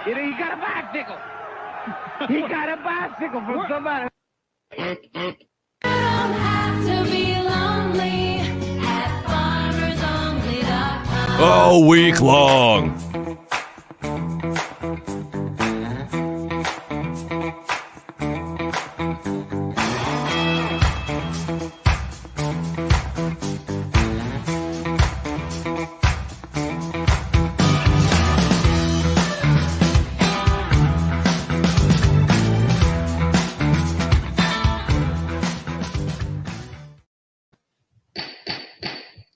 You know, he got a bicycle. He got a bicycle from somebody. Don't have to be lonely at farmersonly.com. All week long.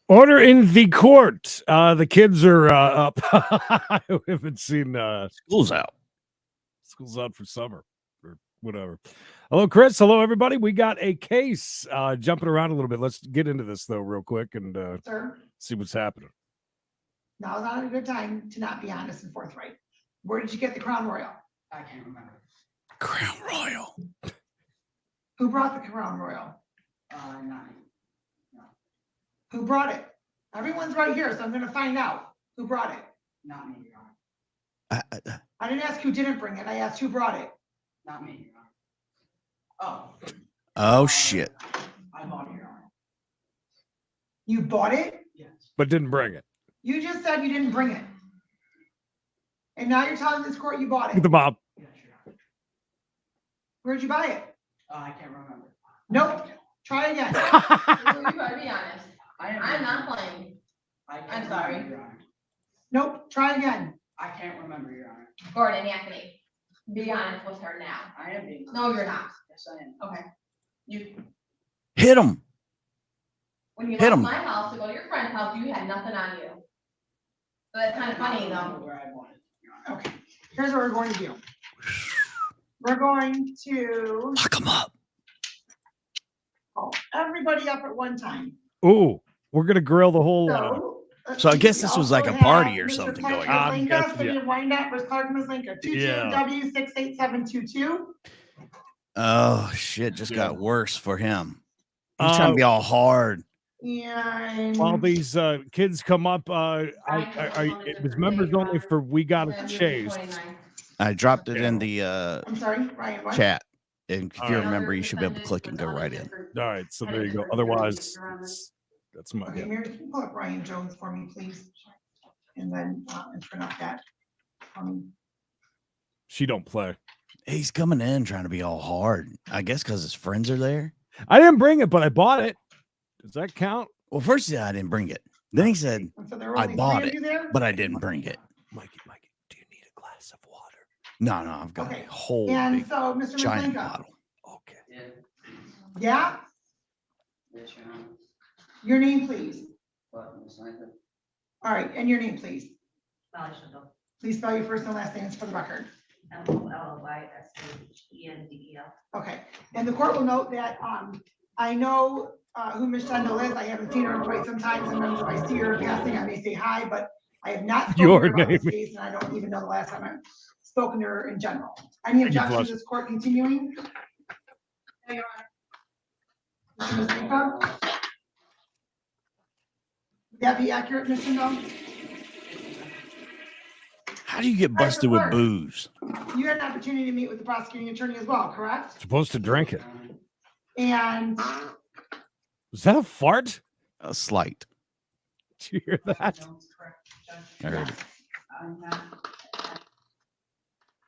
Order in the court. The kids are up. I haven't seen School's out. school's out for summer or whatever. Hello, Chris. Hello, everybody. We got a case jumping around a little bit. Let's get into this though, real quick, and Sir, see what's happening. now is not a good time to not be honest and forthright. Where did you get the Crown Royal? I can't remember. Crown Royal. Who brought the Crown Royal? Not me. Who brought it? Everyone's right here, so I'm gonna find out who brought it. Not me, Your Honor. I didn't ask who didn't bring it. I asked who brought it. Not me, Your Honor. Oh, shit. I bought it, Your Honor. You bought it? Yes. But didn't bring it. You just said you didn't bring it. And now you're telling this court you bought Get it. the Bob. Yes, Your Honor. Where'd you buy it? I can't remember. Nope. Try again. You gotta be honest. I'm not playing. I can't I'm sorry. remember, Your Honor. Nope. Try again. I can't remember, Your Honor. Gordon, Anthony, be honest with her now. I am being. No, you're not. Yes, I am. Okay. You, Hit him. when you Hit left 'em. my house to go to your friend's house, you had nothing on you. So that's kind of funny I don't though. remember where I bought it, Your Honor. Okay. Here's what we're going to do. We're going to Lock him up. call everybody up at one time. Ooh, we're gonna grill the whole. let's So I see, guess we this was also like a party have or Mr. something Clark going on. Mislinka, That's- City yeah. of Wyandotte versus Clark Mislinka, Yeah. 22W68722. Oh, shit. Just Yeah. got worse for him. He's trying to be all hard. And While these kids come up, it was members only for We Got It Chased. I dropped it in the I'm sorry, Ryan, what? chat. And if All you right. remember, you should be able to click and go right in. All right, so there you go. Otherwise, that's my. Okay, Yeah. Mary, can you pull up Ryan Jones for me, please? And then, and turn off that. She don't play. He's coming in trying to be all hard. I guess because his friends are there. I didn't bring it, but I bought it. Does that count? Well, first he said I didn't bring it. Then he said, and so there were I only bought three of it, you there? but I didn't bring it. Mikey, do you need a glass of water? No, I've got Okay. a whole And big so, Mr. giant Mislinka, bottle. Okay. Yeah. yeah, Yes, Your Honor. your name, please. But, Ms. Lincoln, All right, and your name, please. Molly Schindel, Please spell your first and last names for the record. Mollyshendel. Okay, and the court will note that, I know, who Ms. Shendel is. I haven't seen her in quite some time. Sometimes if I see her passing, I may say hi, but I have not spoken Your to her about this name. case, and I don't even know the last time I've spoken to her in general. Any you, objection Flush. to this court continuing? No, Your Honor. Mr. Mislinka? Would that be accurate, Ms. Shendel? How do you get busted with booze? You had an opportunity to meet with the prosecuting attorney as well, correct? Supposed to drink it. And Was that a fart? A slight. Did you hear that? Jones, correct, Judge? I heard it. I'm not.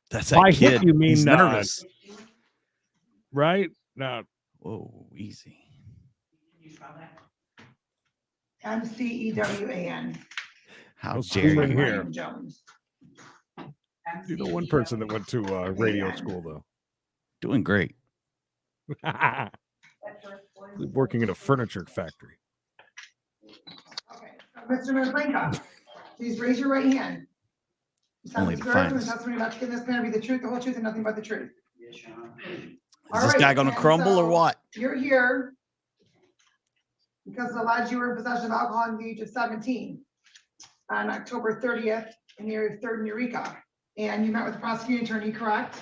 That's By that hit, kid. you mean, He's nervous. Right? No. Whoa, easy. Can you spell that? MCEWAN. How What's dare doing you? here? Ryan Jones. You know one person that went to radio school though. Doing great. Working in a furniture factory. Okay, Mr. Mislinka, please raise your right hand. You Only solemnly to swear find the us. testimony about to give in this matter be the truth, the whole truth, and nothing but the truth. Yes, Your Honor. All Is this right, guy gonna and crumble or so what? You're here because it alleged you were in possession of alcohol at the age of 17 on October 30th in the area of 3rd and Eureka. And you met with the prosecuting attorney, correct?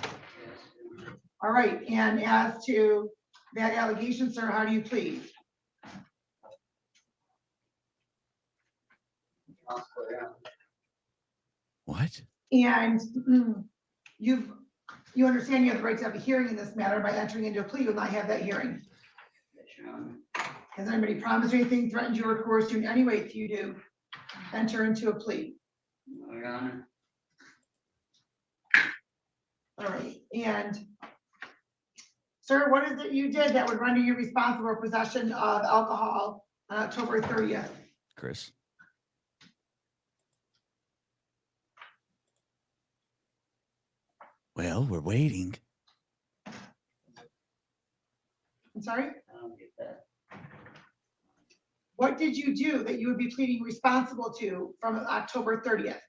All right, and as to that allegation, sir, how do you plead? What? And you understand you have the right to have a hearing in this matter. By entering into a plea, you will not have that hearing. Yes, Your Honor. Has anybody promised you anything, threatened you, or coerced you in any way if you do enter into a plea? No, Your Honor. All right, and sir, what is it you did that would render you responsible for possession of alcohol on October 30th? Chris. Well, we're waiting. I'm sorry? I don't get that. What did you do that you would be pleading responsible to from October 30th?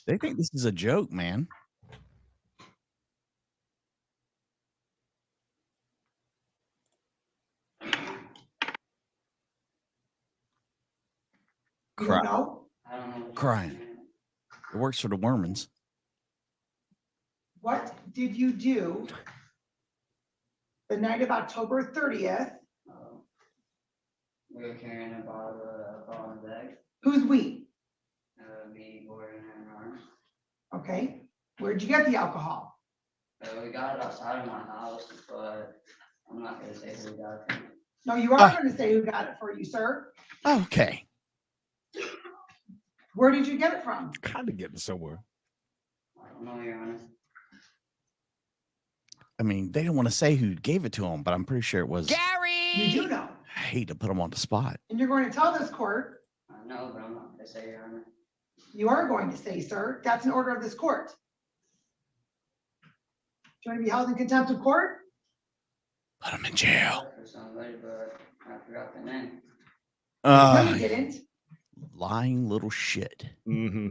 They think this is a joke, man. You Cry. don't know? I don't know. what you're Crying. saying. It works for the Wormans. What did you do the night of October 30th? We were carrying a bottle of alcohol in the bag. Who's we? Me, Gordon, and Ron. Okay, where'd you get the alcohol? We got it outside of my house, but I'm not gonna say who we got it from. No, you are going to say who got it for you, sir. Okay. Where did you get it from? Kind of getting somewhere. I don't know, Your Honor. I mean, they don't want to say who gave it to them, but I'm pretty sure it was. You do know. I hate to put them on the spot. And you're going to tell this court, I know, but I'm not gonna say, Your Honor. you are going to say, sir, that's an order of this court. Do you want to be held in contempt of court? Put them in jail. For somebody, but I forgot the name. No, you didn't. Lying little shit. Mm-hmm.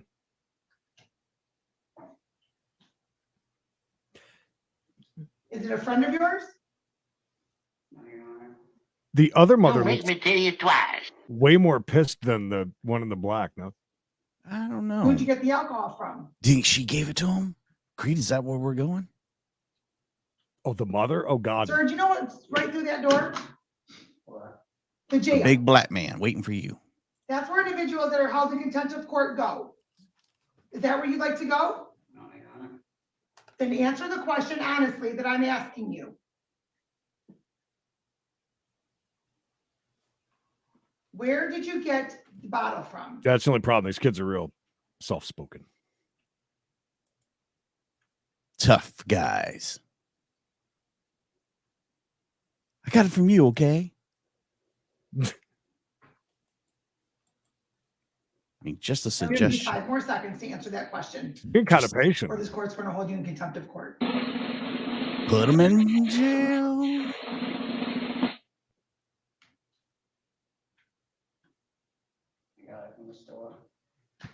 Is it a friend of yours? No, Your Honor. The other mother Don't make looks me tell you twice. way more pissed than the one in the black. No, I don't know. Who'd you get the alcohol from? Think she gave it to him? Creed, is that where we're going? oh, the mother. Oh God. Sir, do you know what's right through that door? What? The The jail. big black man waiting for you. That's where individuals that are held in contempt of court go. Is that where you'd like to go? No, Your Honor. Then answer the question honestly that I'm asking you. Where did you get the bottle from? That's the only problem. These kids are real soft-spoken. Tough guys. I got it from you, okay? I mean, just a I'm gonna give you suggestion. 5 more seconds to answer that question, Being kind of patient. or this court's gonna hold you in contempt of court. Put them in jail. I got it from the store.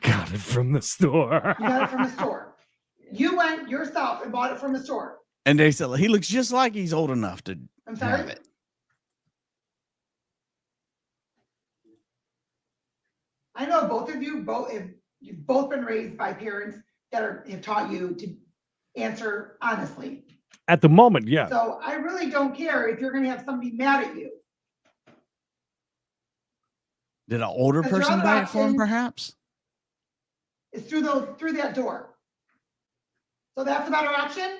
Got it from the store. You got it from the store. You went yourself and bought it from the store. And they said he looks just like he's old enough to I'm have sorry? it. I know both of you, you've both been raised by parents that have taught you to answer honestly. At the moment, yeah. So I really don't care if you're gonna have somebody mad at you. Did an older Because your person other buy it for him, option- perhaps? It's through that door. So that's a better option?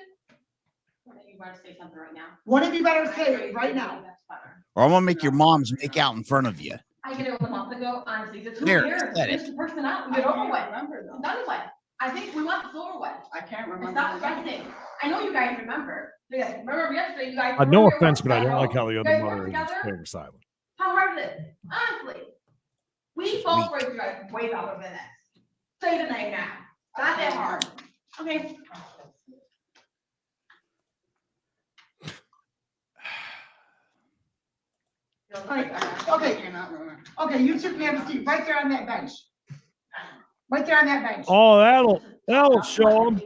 You better say something right now. One of you better say it right now. That's better. Or I'm gonna make your moms make out in front of you. I did it a month ago, honestly, it's who There, cares? said it. Push the person out, get over with. Done with. I think we want this over with. I can't And remember. stop stressing. I know you guys remember. You guys remember yesterday, you guys. No remember offense, your but I don't work like how the schedule? other You guys work mother is together? staying silent. How hard is it? Honestly. We both raised you guys way better than this. Say the name now. Not that hard. Okay. Okay, you two can have a seat right there on that bench. Right there on that bench. Oh, that'll show them.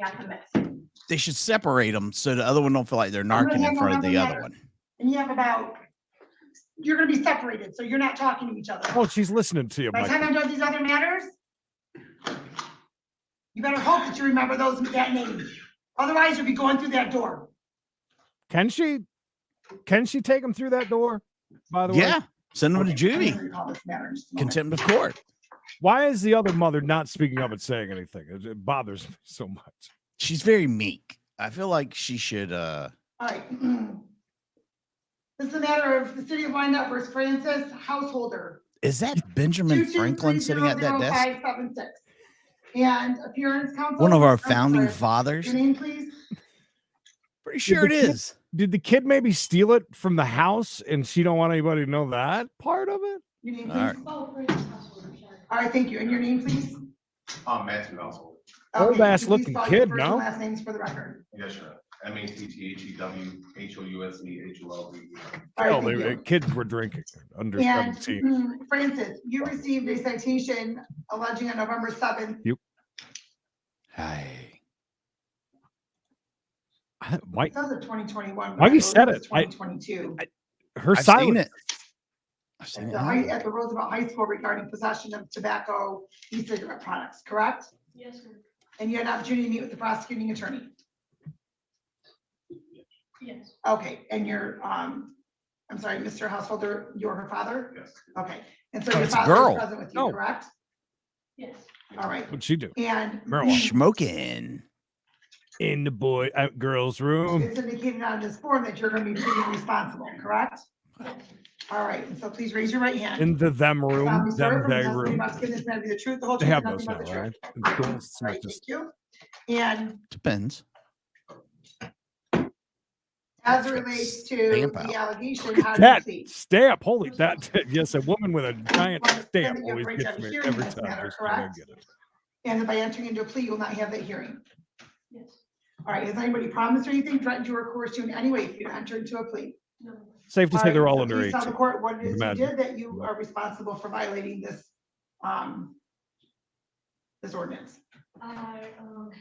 They should separate them so the other one don't feel like they're gonna narking in handle front of the another other matter. one. And you have you're gonna be separated, so you're not talking to each other. Oh, she's listening to you, By the Mike. time I'm done these other matters, you better hope that you remember that name. Otherwise, you'll be going through that door. Can she take him through that door? By the way, Yeah, Send him to I'm juvie. gonna recall this matter in just a moment. Contempt of court. Why is the other mother not speaking up and saying anything? It bothers me so much. She's very meek. I feel like she should. All right. This is a matter of the city of Wyandotte versus Francis Householder. Is that Benjamin Franklin sitting at that desk? 223-0576. And appearance counsel. One of our I'm founding sorry. fathers. Your name, please. Pretty sure it the kid- is. Did the kid maybe steal it from the house and she don't want anybody to know that part of it? Your name, All right. please. Oh, Francis Householder, sorry. All right, thank you. And your name, please. Matthew Household. Old Okay, ass please looking spell your kid, first and no? Last names for the record. Yes, sure. MATTHEWHOUSEHOLD. All right, Oh, thank you. kids were drinking under And 17. Francis, you received a citation alleging on November 7th. Hi. Why? It says it 2021. Why you said it? 2022. Her I've seen silence. it. I've seen it. At the Roosevelt High School regarding possession of tobacco, e-cigarette products, correct? Yes, sir. And you had an opportunity to meet with the prosecuting attorney. Yes. Okay, and you're, I'm sorry, Mr. Householder, you're her father? Yes. Okay, and so Oh, your it's a father is girl. present with you, No. correct? Yes. All right, What'd she do? and Marijuana. Smoking. In the girls' room. it's indicated on this form that you're gonna be pleading responsible, correct? All right, and so please raise your right hand. In the them room. Solemnly swear Them from the they testimony room. about to give this matter to be the truth, the whole They truth, have and those nothing now, but the right? truth. In schools, it's All not right, just thank you. And Depends. as it relates to Stamp the out. allegation, how do you that plead? stamp. Holy that. Yes, a woman with a giant Well, stamp then you always bring gets up a me hearing every in this time. matter, Just when I correct? get it. And by entering into a plea, you will not have that hearing. Yes. All right, has anybody promised or anything, threatened you or coerced you in any way for you to enter into a plea? No. Safe to say they're all under Please tell the 18. court what it is you Imagine. did that you are responsible for violating this, this ordinance. I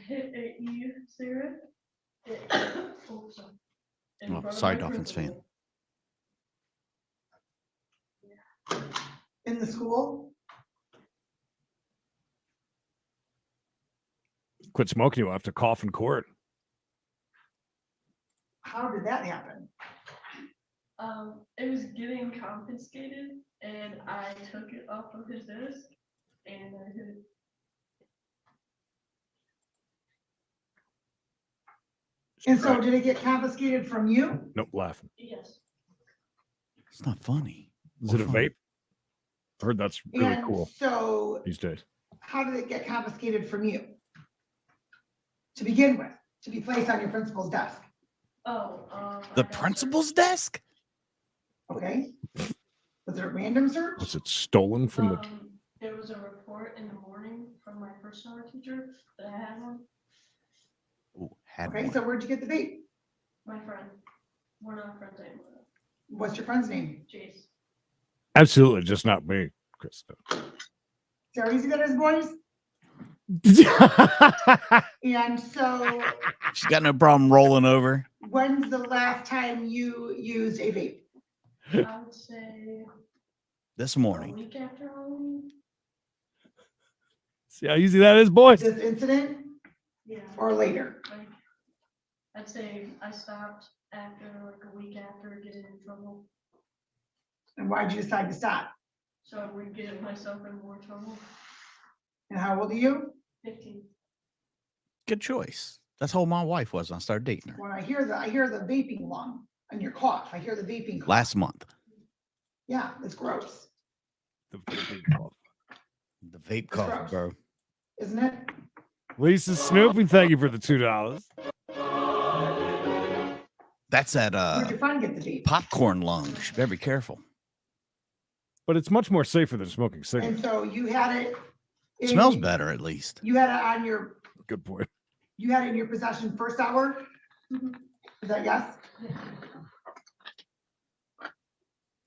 hit a e-cigarette. Oh, sorry. In Oh, front of sorry, my Dolphins fan. principal. In the school? Quit smoking, you'll have to cough in court. How did that happen? It was getting confiscated and I took it off of his desk and I hit it. And so did it get confiscated from you? Nope, laughing. Yes. It's not funny. Is it a Fun. vape? I heard that's really And cool so these days. how did it get confiscated from you? To begin with, to be placed on your principal's desk, Oh, The I got principal's desk? okay? Was it a random search? Was it stolen from the? There was a report in the morning from my first hour teacher that I had one. Ooh, had Okay, one. so where'd you get the vape? My friend, one of our friends anymore. What's your friend's name? Chase. Absolutely, just not me, Krista. See how easy that is, boys? And so She's got no problem rolling over. when's the last time you used a vape? I would say This a morning. week after Halloween. See how easy that is, boys? This incident Yeah. or later? Like, I'd say I stopped after like a week after getting in trouble, And why'd you decide to stop? so I would get myself in more trouble. And how old are you? 15. Good choice. That's how my wife was when I started dating her. When I hear the vaping lung and your cough, I hear the vaping cough. Last month. Yeah, it's gross, The vaping cough. The vape gross. cough, bro. isn't it? Lisa Snoopy, thank you for the $2. That's that Where'd your friend get the vape? popcorn lung. You better be careful. But it's much more safer than smoking cigarettes. And so you had it. It smells in- better at least. You had it on your, Good point. you had it in your possession first hour? Mhm. Is that yes?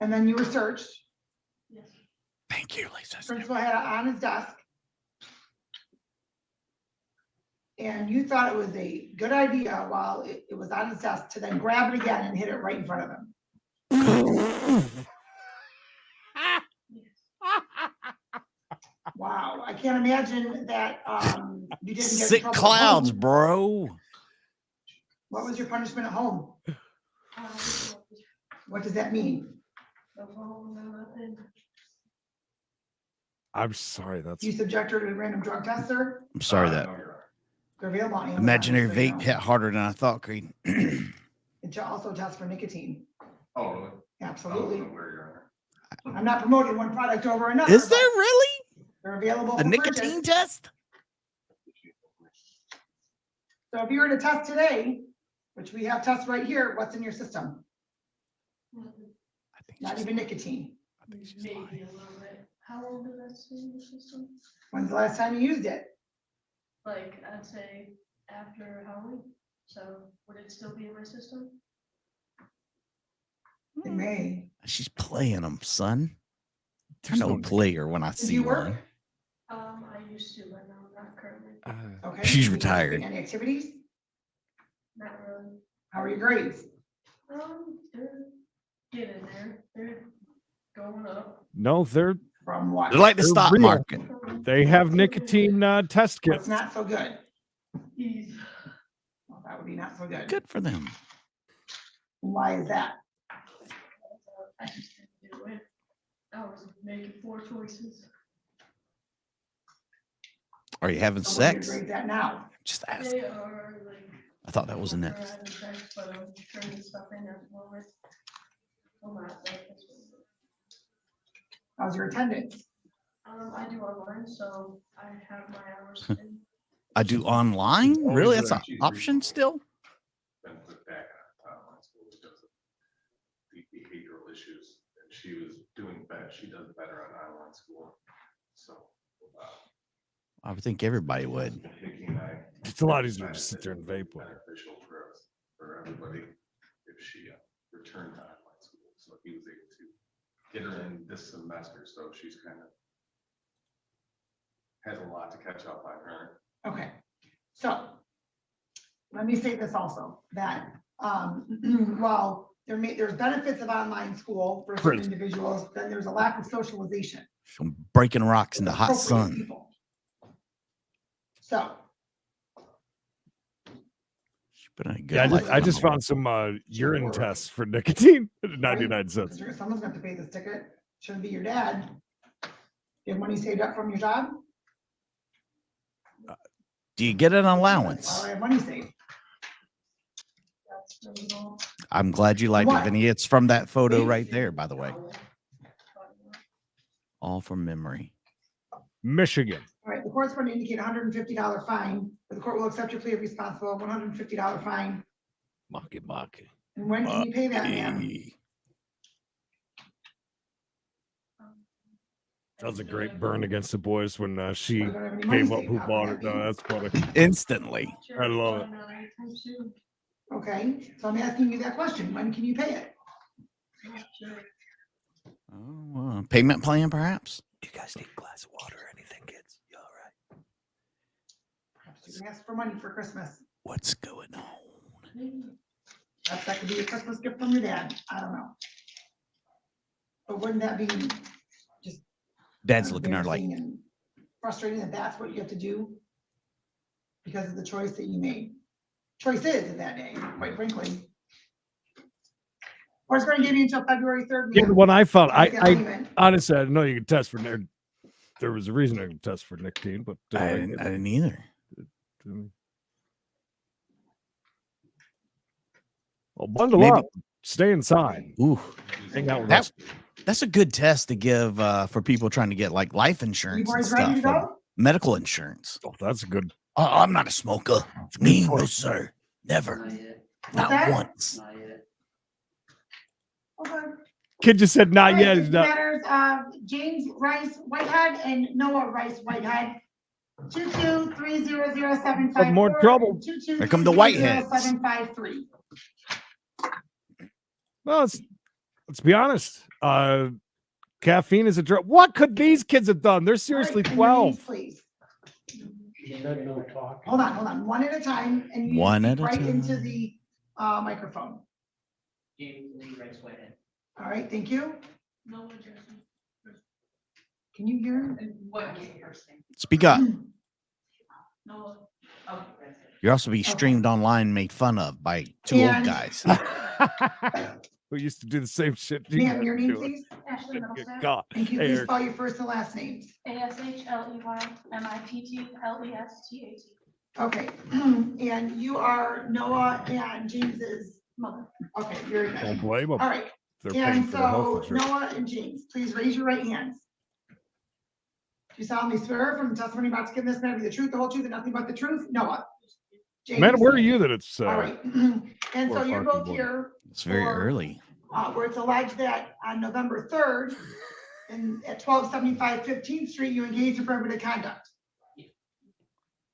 And then you were searched. Yes. Thank you, Lisa. Principal had it on his desk. And you thought it was a good idea while it was on his desk to then grab it again and hit it right in front of him. Wow, I can't imagine that you didn't get in Sick trouble at clouds, home. bro. What was your punishment at home? Uh, What does that mean? I'm sorry. That's You subject her to a random drug test, sir? I'm sorry No, that you're right. They're available on Amazon. imaginary just so you vape know. hit harder than I thought, Creed. It also tests for nicotine. Oh, really? Absolutely. I don't know where you're at. I'm not promoting one product over another. Is there but really They're available a for nicotine purchase. test? So if you were to test today, which we have tests right here, what's in your system? I think Not she's, even nicotine. I think she's Maybe a lying. little bit. How long did that stay in the system? When's the last time you used it? Like, I'd say after Halloween, so would it still be in my system? It may. She's playing them, son. I There's know no player when I Do see you work? one. I used to, but now not currently, Okay. She's Do you retired. participate in Any activities? not really. How are your grades? They're getting there, they're going up. no. They're From what? They're like the They're stock real. market. They have nicotine test What's kits. not so good? Easy. Well, that would be not so good. Good for them. Why is that? I just didn't do it. I was making 4 choices. Are you having So what are your sex? grades at now? Just ask. They are like. I thought that was a Or next. having sex, but I'm turning stuff in at the moment. Oh my, like this one. How's your attendance? I do online, so I have my hours in. I do online? Really? That's an option still? Been put back on online school because of the behavioral issues. And she was doing better. She does better on online school. So. I would think everybody would. Hickey and I It's a lot easier to sit there and vape with her. beneficial for us, for everybody, if she returned to online school. So he was able to get her in this semester, so she's kind of has a lot to catch up on her. Okay, so let me say this also, that while there's benefits of online school for certain Chris. individuals, then there's a lack of socialization. From breaking rocks in the with hot appropriate sun. people. So, But I Yeah, I just found some urine tests for nicotine at 99 cents. someone's going to pay this ticket, shouldn't be your dad. You have money saved up from your job? Do you get an Why allowance? do I have money saved? That's really all. I'm glad you liked it, What? Vinny. It's from that photo right there, by the way. All from memory. Michigan. All right, the court's going to indicate $150 fine, but the court will accept your plea of responsible, $150 fine. Mocky, mocky. And when can you pay that, ma'am? That was a great burn against the boys when she I don't have any money gave up saved who up, bought it. Kathy. No, that's funny. Instantly. Sure, I love it. anytime soon. Okay, so I'm asking you that question, when can you pay it? Sure. Oh, payment plan, perhaps? Do you guys need a glass of water or anything, kids? You all right? Perhaps you can ask for money for Christmas. What's going on? Perhaps that could be a Christmas gift from your dad, I don't know. But wouldn't that be just Dad's looking at her like, embarrassing and frustrating that that's what you have to do? Because of the choice that you made. Choices in that day, quite frankly. Or it's going to give you until February 3rd. Yeah, the one I found, to make that I payment. honestly, I didn't know you could test for there was a reason I could test for nicotine, but I didn't either. Well, bundle Maybe- up, stay inside, Ooh, hang out with That- us. that's a good test to give for people trying to get like life You insurance and boys ready to stuff, go? medical insurance. Oh, that's a good. Oh, I'm not a smoker. Me, no point. sir, never, Not yet, not that? once. not yet. Okay. Kid just said not All right, yet. this He's not. matters, James Rice Whitehead and Noah Rice Whitehead. 2230075. But more trouble. Here come the Whiteheads. 753. Well, let's be honest. Caffeine is a drug. What could these kids have done? They're seriously 12. Please. Hold on, one at a time, and you One speak at a right into time. the microphone. All right, thank you. No one just. Can you hear him? Speak up. No. You'll also be streamed online, made fun of by two And- old guys. who used to do the same shit. you Ma'am, guys your are name, doing. please? Ashley Good Middleton. God. And can you Hey, please Eric, spell your first and last names? ASHLEYMITTLESTAT. Okay, and you are Noah and James's Mother. Okay, very good. don't blame them. All right, They're paying and for the health so insurance. Noah and James, please raise your right hands. Do you solemnly swear from the testimony about to give this matter be the truth, the whole truth, and nothing but the truth? Noah. Amanda, James? where are you that it's All right, and so Or you're parking both board. here It's very Or- early. where it's alleged that on November 3rd, and at 1275 15th Street, you engaged in prohibited conduct.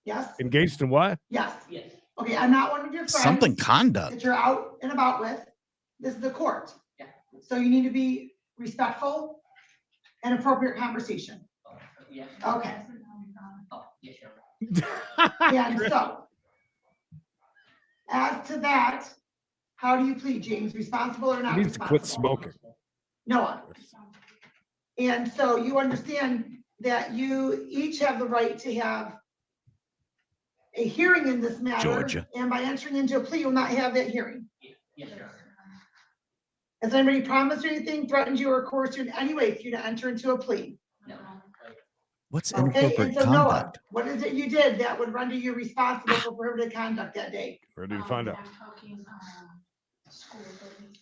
Yes? engaged in what? Yes. Yes. Okay, I'm not one of your friends. Something conduct. That you're out and about with. This is the court. Yeah. So you need to be respectful and appropriate conversation. Yeah. Okay, Oh, yeah, sure. and so. As to that, how do you plead, James? Responsible or He not needs to quit responsible? smoking. Noah. And so you understand that you each have the right to have a hearing in this matter. Georgia. And by entering into a plea, you will not have that hearing. Yes, sir. Has anybody promised you anything, threatened you, or coerced you in any way for you to enter into a plea? No. What's Okay, and inappropriate so Noah, conduct? what is it you did that would render you responsible for prohibited conduct that day? Ready to find out. I'm talking, school building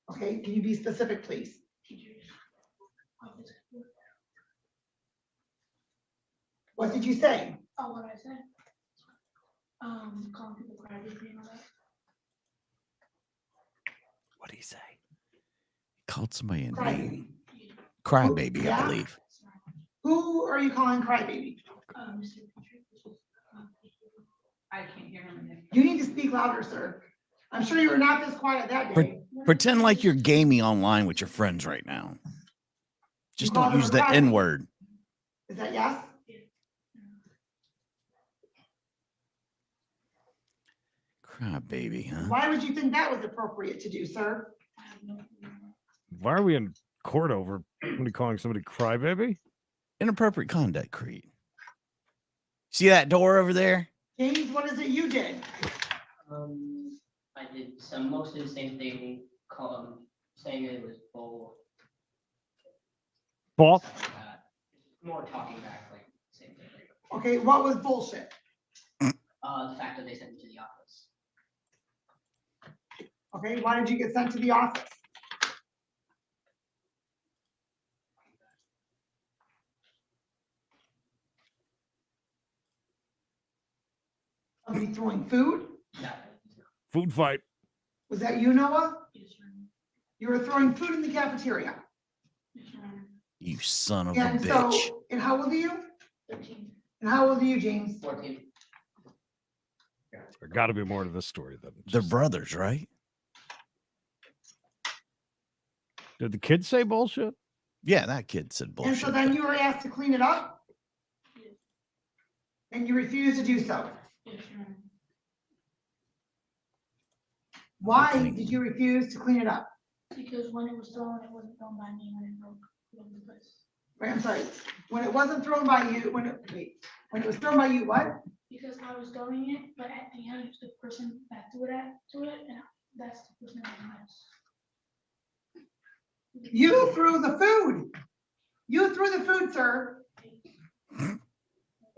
Okay, can you be specific, please? teachers. Office. What did you say? Oh, what I said? Calling people crybaby and all that. What did he say? He called somebody a Crybaby. name. Crybaby, I Yeah? believe. Who are you calling crybaby? Mr. Petrie. I can't hear him. You need to speak louder, sir. I'm sure you were not this quiet that day. Pretend like you're gaming online with your friends right now. Just call don't them use a the crybaby. N word. Is that yes? Crybaby, huh? Why would you think that was appropriate to do, sir? Why are we in court over somebody calling somebody crybaby? Inappropriate conduct, Creed. See that door over there? James, what is it you did? I did mostly the same thing, saying it was bull. Paul? Stuff like that. More talking back, like, same thing. Okay, what was bullshit? The fact that they sent me to the office. Okay, why did you get sent to the office? Somebody throwing food? No. Food fight. Was that you, Noah? Yes, sir. You were throwing food in the cafeteria. Yes, sir. You son of a And bitch. so, and how old are you? 13. And how old are you, James? 14. There got to be more to this story than They're just- brothers, right? Did the kid say bullshit? Yeah, that kid said And bullshit. so then you were asked to clean it up? And you refused to do so. Yes, sir. Why Clean. did you refuse to clean it up? Because when it was thrown, it wasn't thrown by me when it broke. It was the place. Wait, I'm sorry. When it wasn't thrown by you, when it was thrown by you, what? Because I was throwing it, but at the end, the person that threw it and that's the person that was. You threw the food. You threw the food, sir.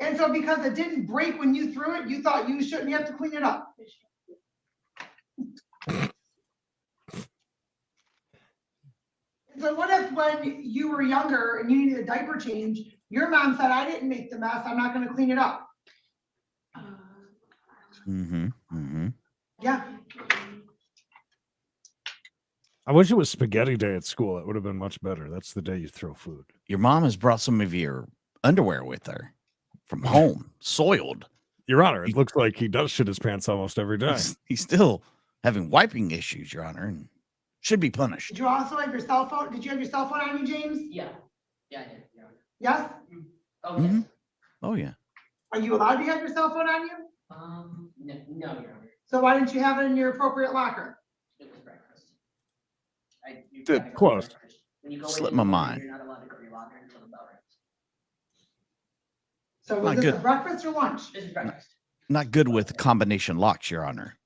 And so because it didn't break when you threw it, you thought you shouldn't have to clean it up. So what if when you were younger and you needed a diaper change, your mom said, I didn't make the mess, I'm not gonna clean it up? Mm-hmm. Mm-hmm. Yeah. I wish it was spaghetti day at school. That would have been much better. That's the day you throw food. Your mom has brought some of your underwear with her from home, soiled. Your Honor, it looks like he does shit his pants almost every day. He's still having wiping issues, Your Honor, and should be punished. Did you also have your cell phone? Did you have your cell phone on you, James? Yeah. Yeah, I did. Yeah. Yes? Oh, Mhm. yes. Oh, yeah. Are you allowed to have your cell phone on you? No, Your Honor. So why didn't you have it in your appropriate locker? It was breakfast. You Did gotta go to close. breakfast. When you go Slipped in my the morning, mind. You're not allowed to go to your locker until the bell rings. So was Not this a good. breakfast or lunch? This is breakfast. Not good with combination locks, Your Honor.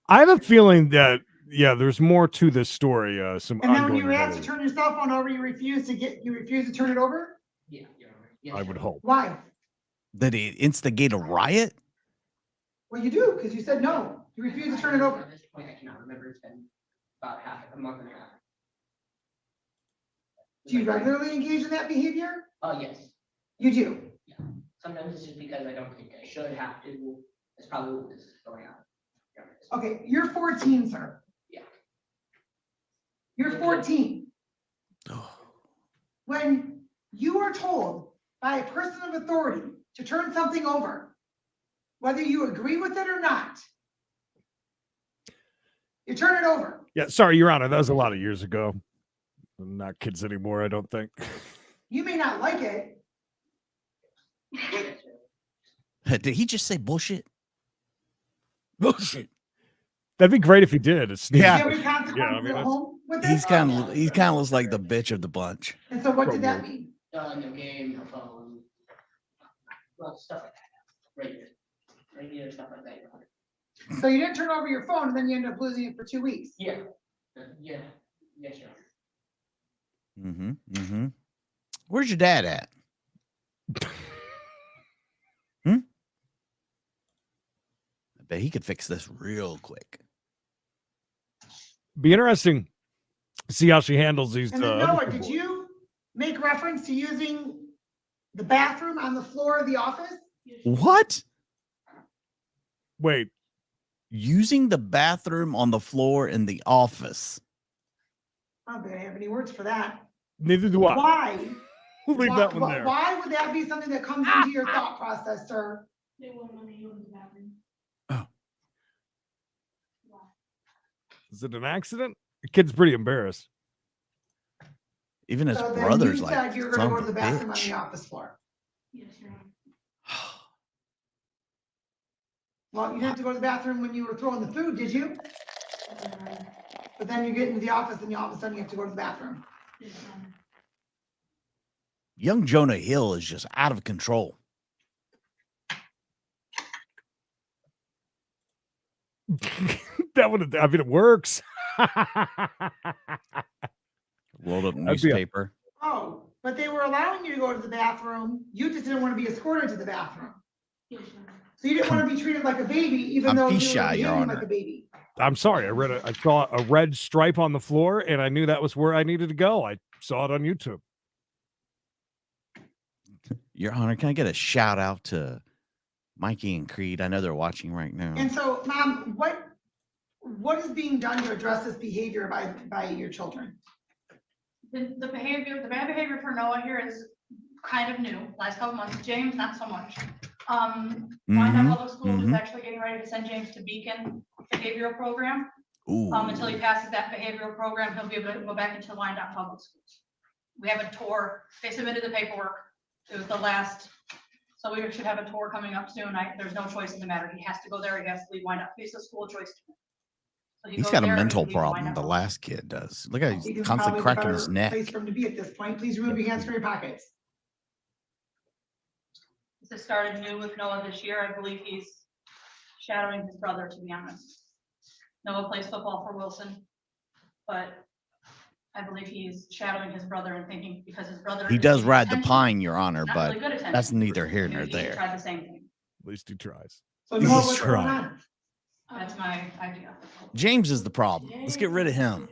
I have a feeling that yeah, there's more to this story. Some And then when you ongoing were asked to evaluation, turn your cell phone over, you refused to turn it over? Yeah, Your Honor. Yes, I Your would Honor. hope. Why? Did he instigate a riot? Well, you do, because you said no. You refused to turn it over. At this point, I cannot remember. It's been about a month and a half. Do you regularly engage in that behavior? Oh, yes. You do. Sometimes it's just because I don't think I should have to. That's probably what is going on. Your Honor. Okay, you're 14, sir. Yeah. You're 14. Oh, When you are told by a person of authority to turn something over, whether you agree with it or not, you turn it over. Yeah, sorry, Your Honor. That was a lot of years ago. I'm not kids anymore, I don't think. You may not like it. Yes, sir. did he just say bullshit? Bullshit. That'd be great if he did. It's Do you Yeah. have any consequences Yeah, I mean, at that's- home with He's it? kind of looks like the bitch of the bunch. And so what did that mean? No game, no phone. Well, stuff like that. Regular stuff like that. Your Honor. So you didn't turn over your phone and then you ended up losing it for 2 weeks. Yeah. Yeah. Yes, Your Honor. Mm-hmm. Mm-hmm. Where's your dad at? I bet he could fix this real quick. Be interesting. See how she handles these. And then other Noah, two did boys. you make reference to using the bathroom on the floor of the office? What? Wait, Using the bathroom on the floor in the office. I don't think I have any words for that. neither do I. Why? We'll leave that one there. Why would that be something that comes into your thought process, sir? They won't let me use the bathroom. Is it an accident? The kid's pretty embarrassed. Even his So then brother's you like, said you were gonna son go of to a the bathroom on bitch. the office floor. Yes, Your Honor. Well, you didn't have to go to the bathroom when you were throwing the food, did you? Yes, Your Honor. But then you get into the office and all of a sudden you have to go to the bathroom. Yes, Your Honor. Young Jonah Hill is just out of control. That would. I mean, it works. Rolled up be a- newspaper. Oh, but they were allowing you to go to the bathroom. You just didn't want to be escorted to the bathroom. Yes, Your Honor. So you didn't want to be treated like a baby, even I'm though you were fee-shy, Your behaving Honor. like a baby. I'm sorry. I saw a red stripe on the floor, and I knew that was where I needed to go. I saw it on YouTube. Your Honor, can I get a shout out to Mikey and Creed? I know they're watching right now. And so, Mom, what is being done to address this behavior by your children? The bad behavior for Noah here is kind of new, last couple months. James, not so much. Wyandotte Public Schools is mhm. actually getting ready to send James to Beacon Behavioral Program. Ooh. Until he passes that behavioral program, he'll be able to go back into Wyandotte Public Schools. We have a tour. They submitted the paperwork. It was the last, so we should have a tour coming up soon. There's no choice in the matter. He has to go there. He has to leave Wyandotte. It's a school choice. So he He's goes got a there and mental he leaves problem. Wyandotte The Public last kid does. Look at he's Beacon's constantly probably the cracking his better neck. Place for him to be at this point. Please remove your hands from your pockets. This has started new with Noah this year. I believe he's shadowing his brother, to be honest. Noah plays football for Wilson, but I believe he's shadowing his brother and thinking because his brother. He is does getting ride the attention, pine, Your Honor, not but really good attention. that's neither here nor Maybe he there. tried the same thing. At least he tries. So He's Noah, a what's going shrub. on? That's my idea. James is the problem. Let's get rid of him.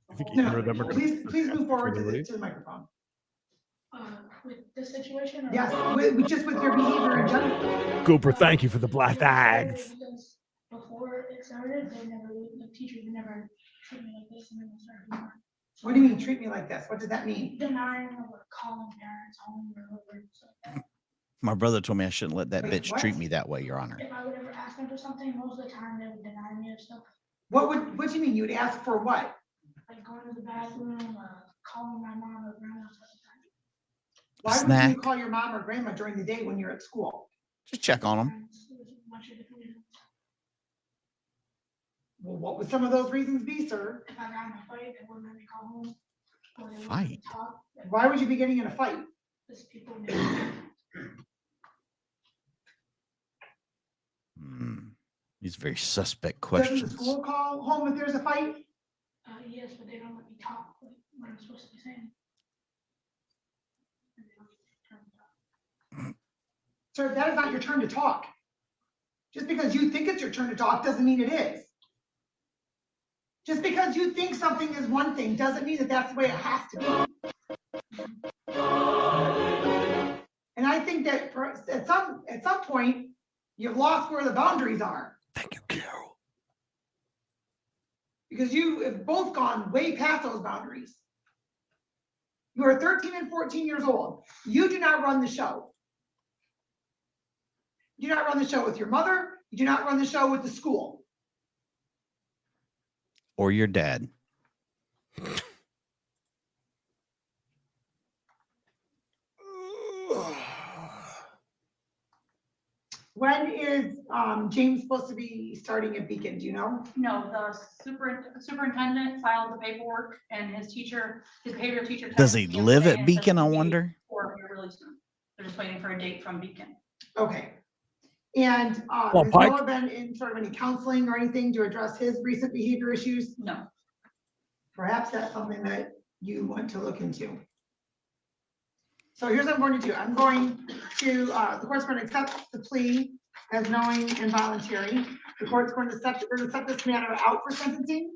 I think No, either of them are please move forward to leave. the microphone. With this situation? Yes, just with your behavior in general. Cooper, thank you for the black bags. Before it started, the teachers never treated me like this, and then they started doing What do you mean, treat me like this? What does that mean? denying or calling parents home or whatever. So My brother told me I shouldn't let that Wait, bitch what? treat me that way, Your Honor. if I would ever ask them for something, most of the time they would deny me of stuff, What do you mean? You'd ask for what? like going to the bathroom, calling my mom or grandma. Stuff like that. Why would Snack. you call your mom or grandma during the day when you're at school? Just check on him. There's a bunch of different reasons. Well, what would some of those reasons be, sir? If I got in a fight, they wouldn't let me call home. Or they wouldn't let me Fight? talk. Why would you be getting in a fight? Because people knew. Hmm. These very suspect Doesn't the questions. school call home if there's a fight? Yes, but they don't let me talk, like, what I'm supposed to be saying. Sir, that is not your turn to talk. Just because you think it's your turn to talk doesn't mean it is. Just because you think something is one thing doesn't mean that that's the way it has to be. And I think that at some point, you've lost where the boundaries are. Thank you, Carol. Because you have both gone way past those boundaries. You are 13 and 14 years old. You do not run the show. You do not run the show with your mother. You do not run the show with the school. Or your dad. When is James supposed to be starting at Beacon? Do you know? No, the superintendent filed the paperwork and his behavior teacher. Does he texted him live today at and said Beacon, I he'll be wonder? for here really soon. They're just waiting for a date from Beacon. Okay. And Well, has Pike- Noah been in sort of any counseling or anything to address his recent behavior issues? No. Perhaps that's something that you want to look into. So here's what I'm going to do. I'm going to, the court's going to accept the plea as knowing and voluntary. The court's going to set this matter out for sentencing.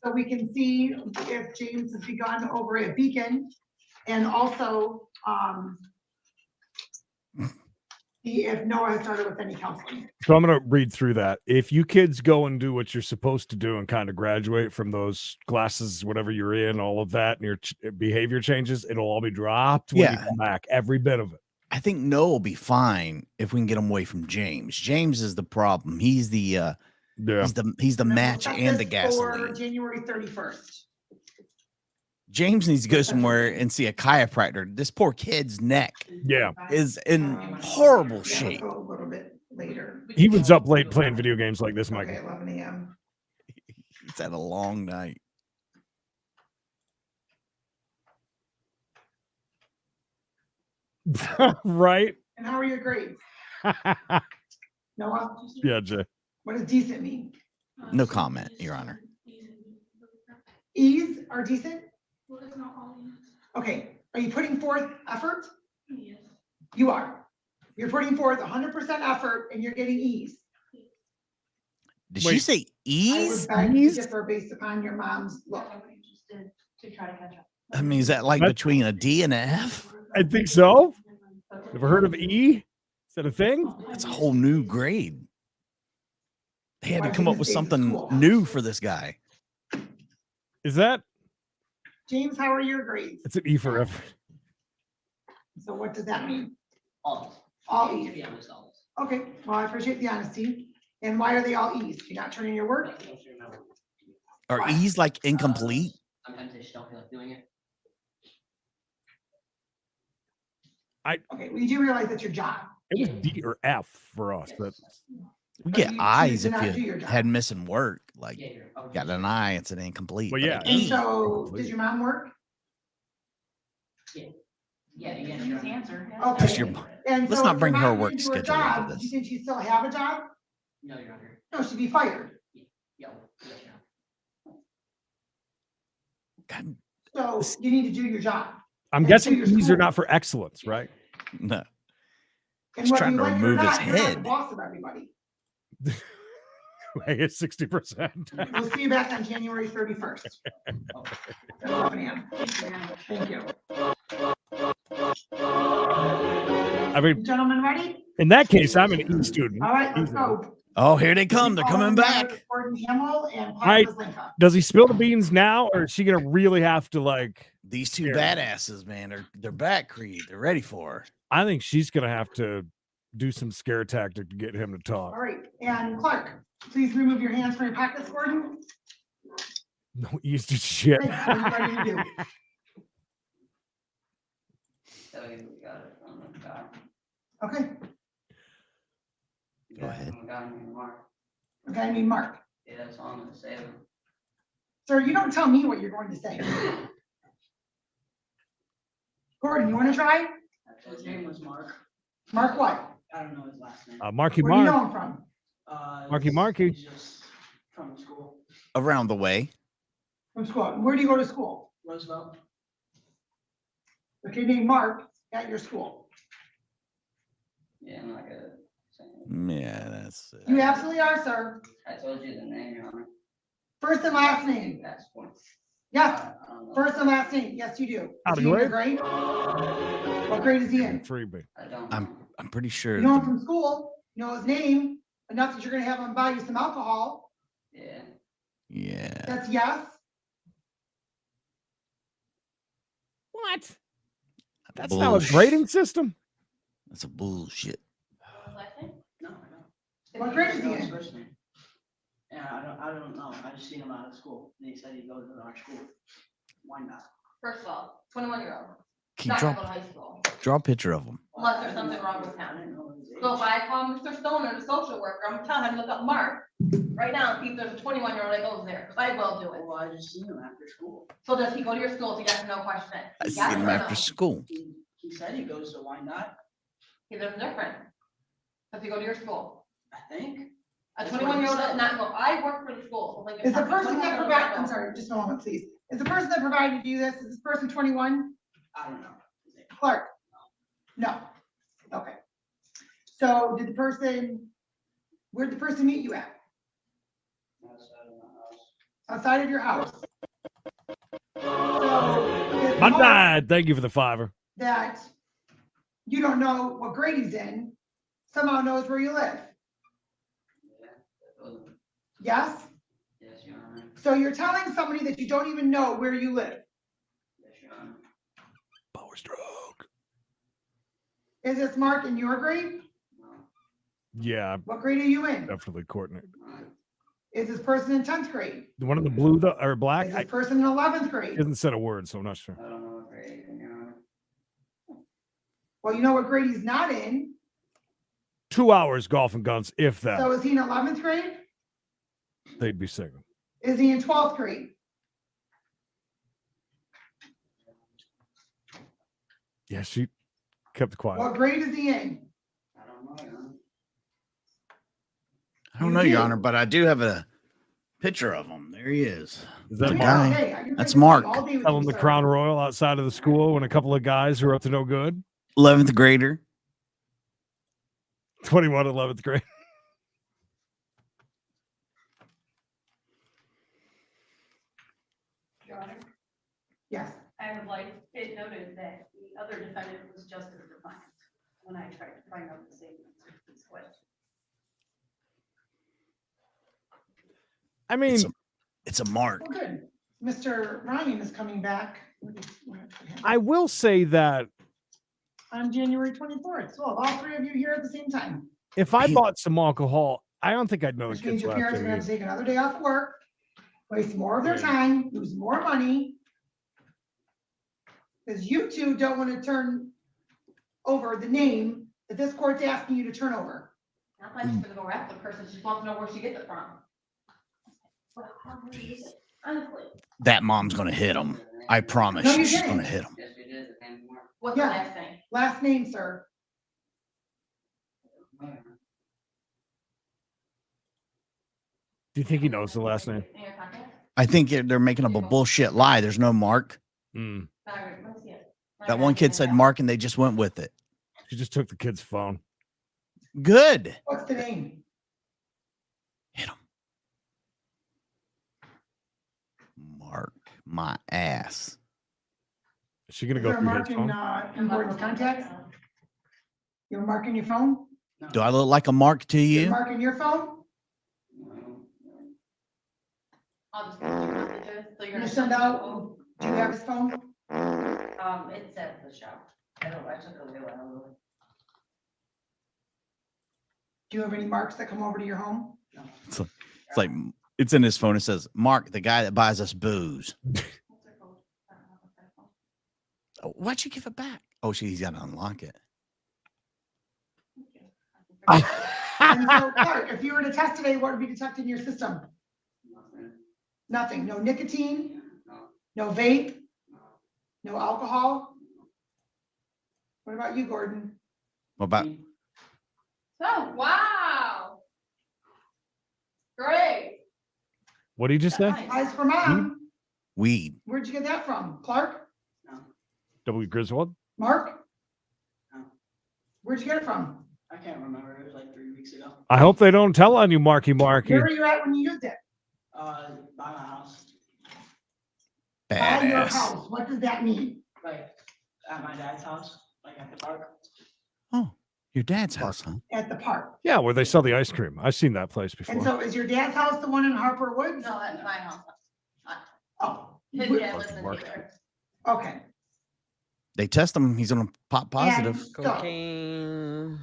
So we can see if James has begun over at Beacon and also see if Noah has started with any counseling. So I'm going to read through that. If you kids go and do what you're supposed to do and kind of graduate from those classes, whatever you're in, all of that, and your behavior changes, it'll all be dropped when you Yeah. come back. Every bit of it. I think Noah will be fine if we can get him away from James. James is the problem. He's the Yeah. he's the And then we'll match set and the this for gasoline. January 31st. James needs to go somewhere and see a chiropractor. This poor kid's neck Yeah. is in horrible Yeah, let's shape. go a little bit later. He was up late playing video games like this, Mike. Okay, 11 a.m. He's had a long night. Right? And how are your grades? Noah, Yeah, Jay. what does decent mean? No comment, Your Honor. E's are decent? Well, it's not all E's. Okay, are you putting forth effort? Yes. You are. You're putting forth 100% effort and you're getting E's. Did she Wait. say I would ease? beg to E's? differ based upon your mom's look. Just to try to catch up. I mean, is that like That's- between a D and an F? I think so. Ever heard of E? Is that a thing? That's a whole new grade. They had to Why'd come you up with stay in something school? new for this guy. Is that? James, how are your grades? It's an E for effort. So what does that mean? All. All To E's. be honest, all. Okay, well, I appreciate the honesty. And why are they all E's? You not turning your work? Are E's like incomplete? Sometimes they just don't feel like doing it. Okay, well, you do realize that's your job. It was D or F for us, but We get you I's choose to if not do you your job. had missing work. Like Yeah, you're. got an I, it's an incomplete. Well, but yeah. an And E, so, does your mom work? Yeah, Easy sure. answer. yeah. Okay. Just your- And Let's so not if bring your her mom work didn't do her schedule into job, this. Do you think she still have a job? No, you're not here. No, she'd be fired. Yeah, yes, you know. God, So you need to do your job. I'm And guessing to your E's are school. not for excellence, right? no. And He's whether trying you to like it or remove his not, you're not the head. boss of everybody. Hey, it's 60%. We'll see you back on January 31st. At 11 a.m. Thank you. I mean, Gentlemen, ready? in that case, I'm an E student. All right, let's Easy. go. Oh, here they come. They're coming back. Gordon Hamel and right. Pat Linka. Does he spill the beans now, or is she gonna really have to like? These two Scary. badasses, man, they're back, Creed. They're ready for her. I think she's gonna have to do some scare tactic to get him to talk. All right, and Clark, please remove your hands from your pockets, Gordon. No E's to shit. Thanks, what are you ready to do? So you got it from the guy. Okay, You Go got it ahead. from the guy named Mark. okay, I mean, Mark. Yeah, that's all I'm gonna say. Sir, you don't tell me what you're going to say. Gordon, you want to try? His name was Mark. Mark what? I don't know his last name. Marky Where do you Mark. know him from? Marky. He's just from school, Around the way. From school. Where do you go to school? Roosevelt. A kid named Mark at your school. Yeah, I'm not gonna say anything. Yeah, that's it. You absolutely are, sir. I told you the name, Your Honor. First and last name. Passport. Yes, I don't know. first and last name. Yes, you do. Howdy, Is he in your Wade. grade? What grade is he in? 3B. I don't know. I'm pretty sure. You know him the- from school, you know his name, enough that you're gonna have him buy you some alcohol. Yeah. yeah. That's yes. What? That's not a grading system. That's a bullshit. Last name? No, I don't. What grade is he Know his in? first name. Yeah, I don't know. I just seen him out of school. And he said he goes to our school. Why not? First of all, 21-year-old. Can you Not gonna go draw, to high school, draw a picture of him? unless there's something wrong with I him. didn't know his age. So if I call Mr. Stoner, the social worker, I'm telling him to look up Mark right now and see if there's a 21-year-old that goes there, because I will do it. Well, I just seen him after school. So does he go to your school? It's a yes or no question. I see Yes him or after no? school. He said he goes to Why Not, He lives different. Does he go to your school? I think. A That's what he 21-year-old does said. not go. I work for the school. so Is the a person that 21-year-old provided, does I'm not go. sorry, just a moment, please. Is the person that provided you this, is this person 21? I don't know. Clark? No. Okay. So did the person, where'd the person meet you at? Outside of my house. Outside of your house? So is My Mark dad. Thank you for the $5. that you don't know what grade he's in, somehow knows where you live? Yeah, that wasn't, Yes? yes, Your Honor. So you're telling somebody that you don't even know where you live? Yes, Your Honor. Power stroke. Is this Mark in your grade? No, Yeah, What grade are you in? definitely coordinate. no. Is this person in 10th grade? The one in the blue or black. Is I this person in 11th he grade? hasn't said a word, so I'm not sure. I don't know what grade, Your Honor. Well, you know what grade he's not in. 2 hours golf and guns, if that. So is he in 11th grade? They'd be singing. Is he in 12th grade? Yeah, she kept quiet. What grade is he in? I don't know, Your Honor. I don't know, Your Honor, but I do have a picture of him. There he is. Is that The Yeah, Mark? guy. okay, you're That's good to Mark. see. All day with Tell you, him the sir. Crown Royal outside of the school when a couple of guys who are up to no good. 11th grader. 21, 11th grade. Your Honor, Yes. I would like it noted that the other defendant was just as defiant when I tried to find out the same answer to this question. I mean, It's a mark. Well, good. Mr. Ryan is coming back. I will say that On January 24th. So all three of you here at the same time. if I He- bought some alcohol, I don't think I'd know the Which means kids your last parents are gonna have name. to take another day off work, waste more of their Yeah. time, lose more money. Because you two don't want to turn over the name that this court's asking you to turn over. Not like she's gonna go rap the person, she just wants to know where she gets it from. Well, how do you use it? Honestly, That mom's going to hit him. I promise No, you, you she's didn't. going to hit him. Yes, we did, and more. what's the Yeah. last thing? Last name, sir. Do you think he knows the last name? In your contact? I think they're making up a bullshit lie. There's no Mark. Mm. Sorry, let me see it. That one kid said Mark and they just went with it. She just took the kid's phone. Good. What's the name? Hit him. Mark my ass. Is she gonna Is go there a through mark his in, phone? in Gordon's contacts? You have a mark in your phone? Do I look like a Mark to You have a you? mark in your phone? I'll just. So you're You gonna send out, do you have his phone? It's at the shop. I took a little while. Do you have any marks that come over to your home? It's like, it's in his phone. It says, Mark, the guy that buys us booze. Oh, why'd you give it back? Oh, he's got to unlock it. And so, Clark, if you were to test today, what would be detected in your system? Nothing. No nicotine, no vape, no alcohol. What about you, Gordon? What about Oh, wow. What did you just say? Eyes for mom. Weed. Where'd you get that from? Clark? No, W. Griswold? Mark? No. Where'd you get it from? I can't remember. It was like 3 weeks ago. I hope they don't tell on you, Marky Marky. Where were you at when you used it? By my house, By your Badass. house. What does that mean? like at my dad's house, like at the park. Oh, your dad's house, huh? At the park. Yeah, where they sell the ice cream. I've seen that place And before. so is your dad's house the one in Harper Woods? No, that's my house. Oh, His wh- dad lives in Taylor. okay. They test him. He's gonna pop positive. And so, Cocaine.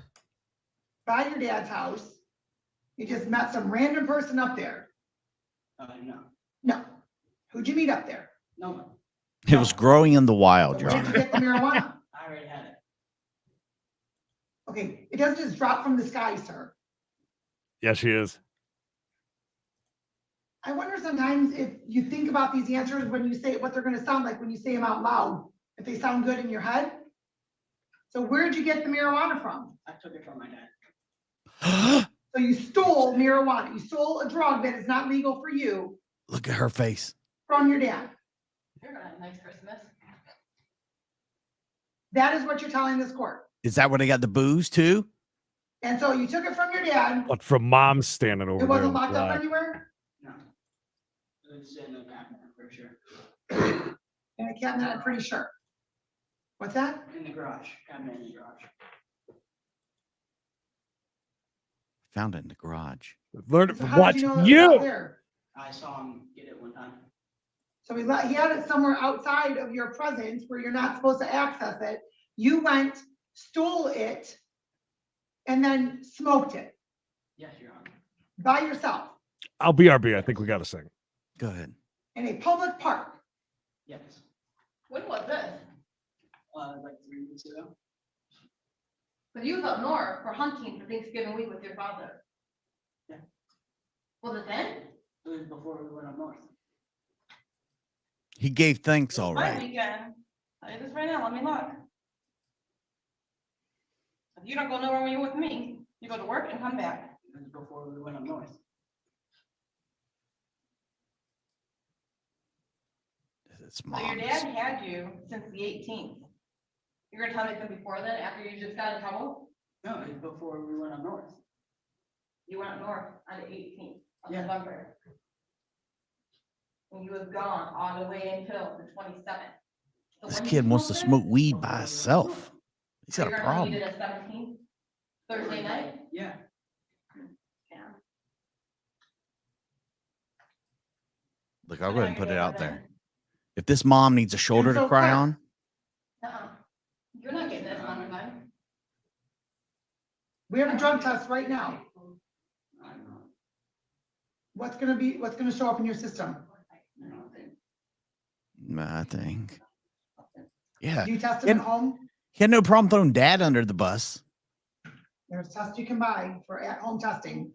by your dad's house, you just met some random person up there. No, No. Who'd you meet up there? no one. It was growing in the wild, So Your where did you Honor. get the marijuana? I already had it. Okay, it doesn't just drop from the sky, sir. Yes, she is. I wonder sometimes if you think about these answers when you say what they're gonna sound like when you say them out loud, if they sound good in your head. So where'd you get the marijuana from? I took it from my dad. So you stole marijuana. You stole a drug that is not legal for you Look at her face. from your dad. You're gonna have a nice Christmas. That is what you're telling this court. Is that where they got the booze too? And so you took it from your dad. But from Mom's standing over It there. wasn't in the locked up black. anywhere? No. It's in the cabinet for sure. In a cabinet, I'm pretty sure. What's that? In the garage, cabinet in the garage. Found it in the garage. Learn it So from how did what you know it was you. out there? I saw him get it one time. So he had it somewhere outside of your presence where you're not supposed to access it. You went, stole it, and then smoked it Yes, Your Honor. by yourself I'll BRB. I think we got to sing. Go ahead. in a public park. Yes. When was this? Like 3 weeks ago. But you was up north for hunting for Thanksgiving week with your father. Yeah. Was it then? It was before we went up north. He gave thanks My already. weekend. Tell you this right now, let me look. If you don't go nowhere when you're with me, you go to work and come back. It was before we went up north. It's So your mom's. dad had you since the 18th. You're gonna tell me it's been before then, after you just got in trouble? No, it was before we went up north. You went up north on the 18th of Yeah. November. And you was gone all the way until the 27th. So This when did kid you wants to this? smoke weed by himself. He's So got you're a gonna tell problem. me you did it 17th? Thursday night? Yeah. Yeah. Look, I'll go ahead and put it out there. If this mom needs a shoulder to so cry Clark- on, Uh-uh. You're not getting this on tonight. We have a drug test right now. I know. What's gonna show up in your system? I don't think. I think. Yeah, Do you test it at home? he had no problem throwing dad under the bus. There's tests you can buy for at-home testing.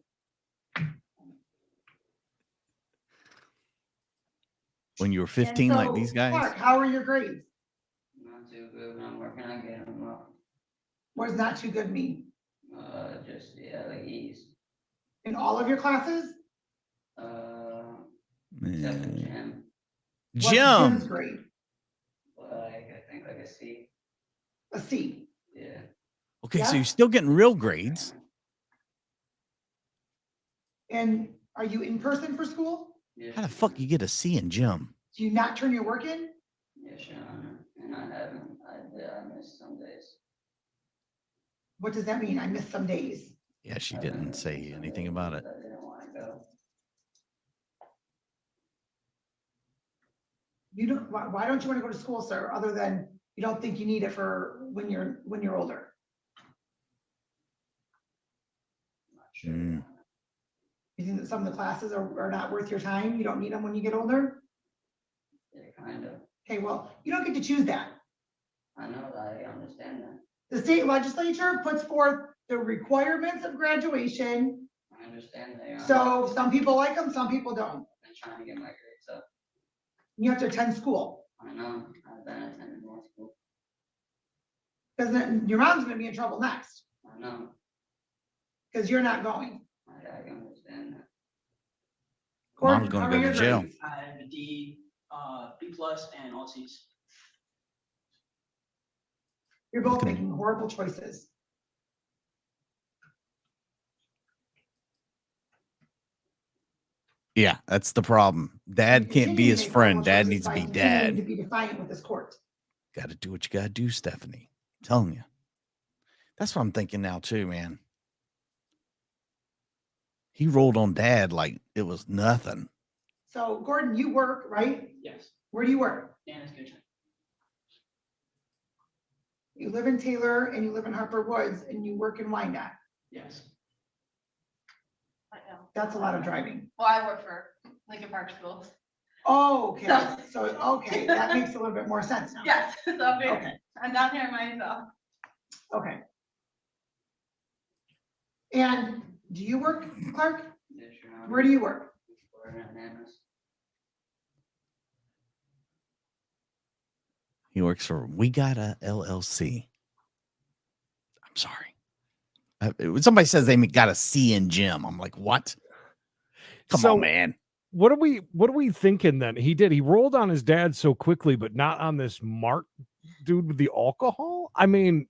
When you were 15 like So, these guys. Clark, how are your grades? Not too good, but I'm working on getting them up. What does not too good mean? Just, yeah, like E's. In all of your classes? Except for Man. gym, What's Jim's Jim. grade? like, I think like a C. A C. Yeah. Okay, so Yeah. you're still getting real grades. And are you in person for school? Yes, How the Your fuck Honor. you get a C in gym? Do you not turn your work in? Yes, Your Honor. And I haven't, I missed some days. What does that mean? I missed some days. Yeah, she didn't say anything about it. I didn't want to go. You don't, why don't you want to go to school, sir, other than you don't think you need it for when you're older? Not sure. Mm. You think that some of the classes are not worth your time? You don't need them when you get older? Yeah, kind of. Okay, well, you don't get to choose that. I know that, I understand that. The state legislature puts forth the requirements of graduation. I understand that, Your Honor. So some people like them, some people don't. I'm trying to get my grades up. You have to attend school. I know, I've been attending more school. Because then your mom's gonna be in trouble next, I know, because you're not going. I understand that. Mom's Gordon, gonna how go are to your jail. grades? I have a D, B plus, and all C's. You're both making horrible choices. Yeah, that's the problem. Dad You can't be continue his to make horrible friend. Dad choices needs to by be continuing to dad. be defiant with this court. Got to do what you got to do, Stephanie. I'm telling you. That's what I'm thinking now, too, man. He rolled on dad like it was nothing. So Gordon, you work, right? Yes, Where do you work? Dana's kitchen. You live in Taylor and you live in Harper Woods and you work in Wyandotte. Yes. I know. That's a lot of driving. Well, I work for Lincoln Park Schools. Oh, okay. So, okay, that makes a little bit more sense now. Yes, so I'm here. Okay, I'm down here myself. okay. And do you work, Clark? Yes, Your Honor. Where do you work? We're at Nana's. He works for We Got a LLC. I'm sorry. Somebody says they got a C in gym. I'm like, what? Come So, on, man. What are we thinking then? He rolled on his dad so quickly, but not on this Mark dude with the alcohol? I mean,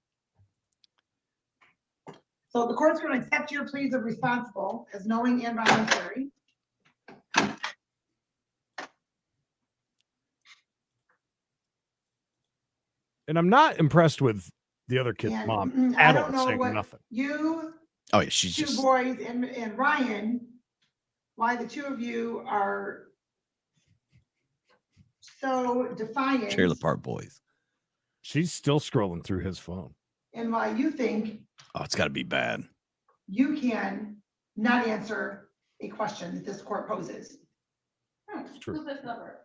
So the court's going to accept your pleas of responsible as knowing and voluntary. and I'm not impressed with the other kid's And, mom I at don't all know saying what nothing. you Oh, yeah, she's two just boys and Ryan, why the two of you are so defiant Trailer Park Boys. She's still scrolling through his phone. and why you think Oh, it's got to be bad. you can not answer a question that this court poses. True. Who's this number?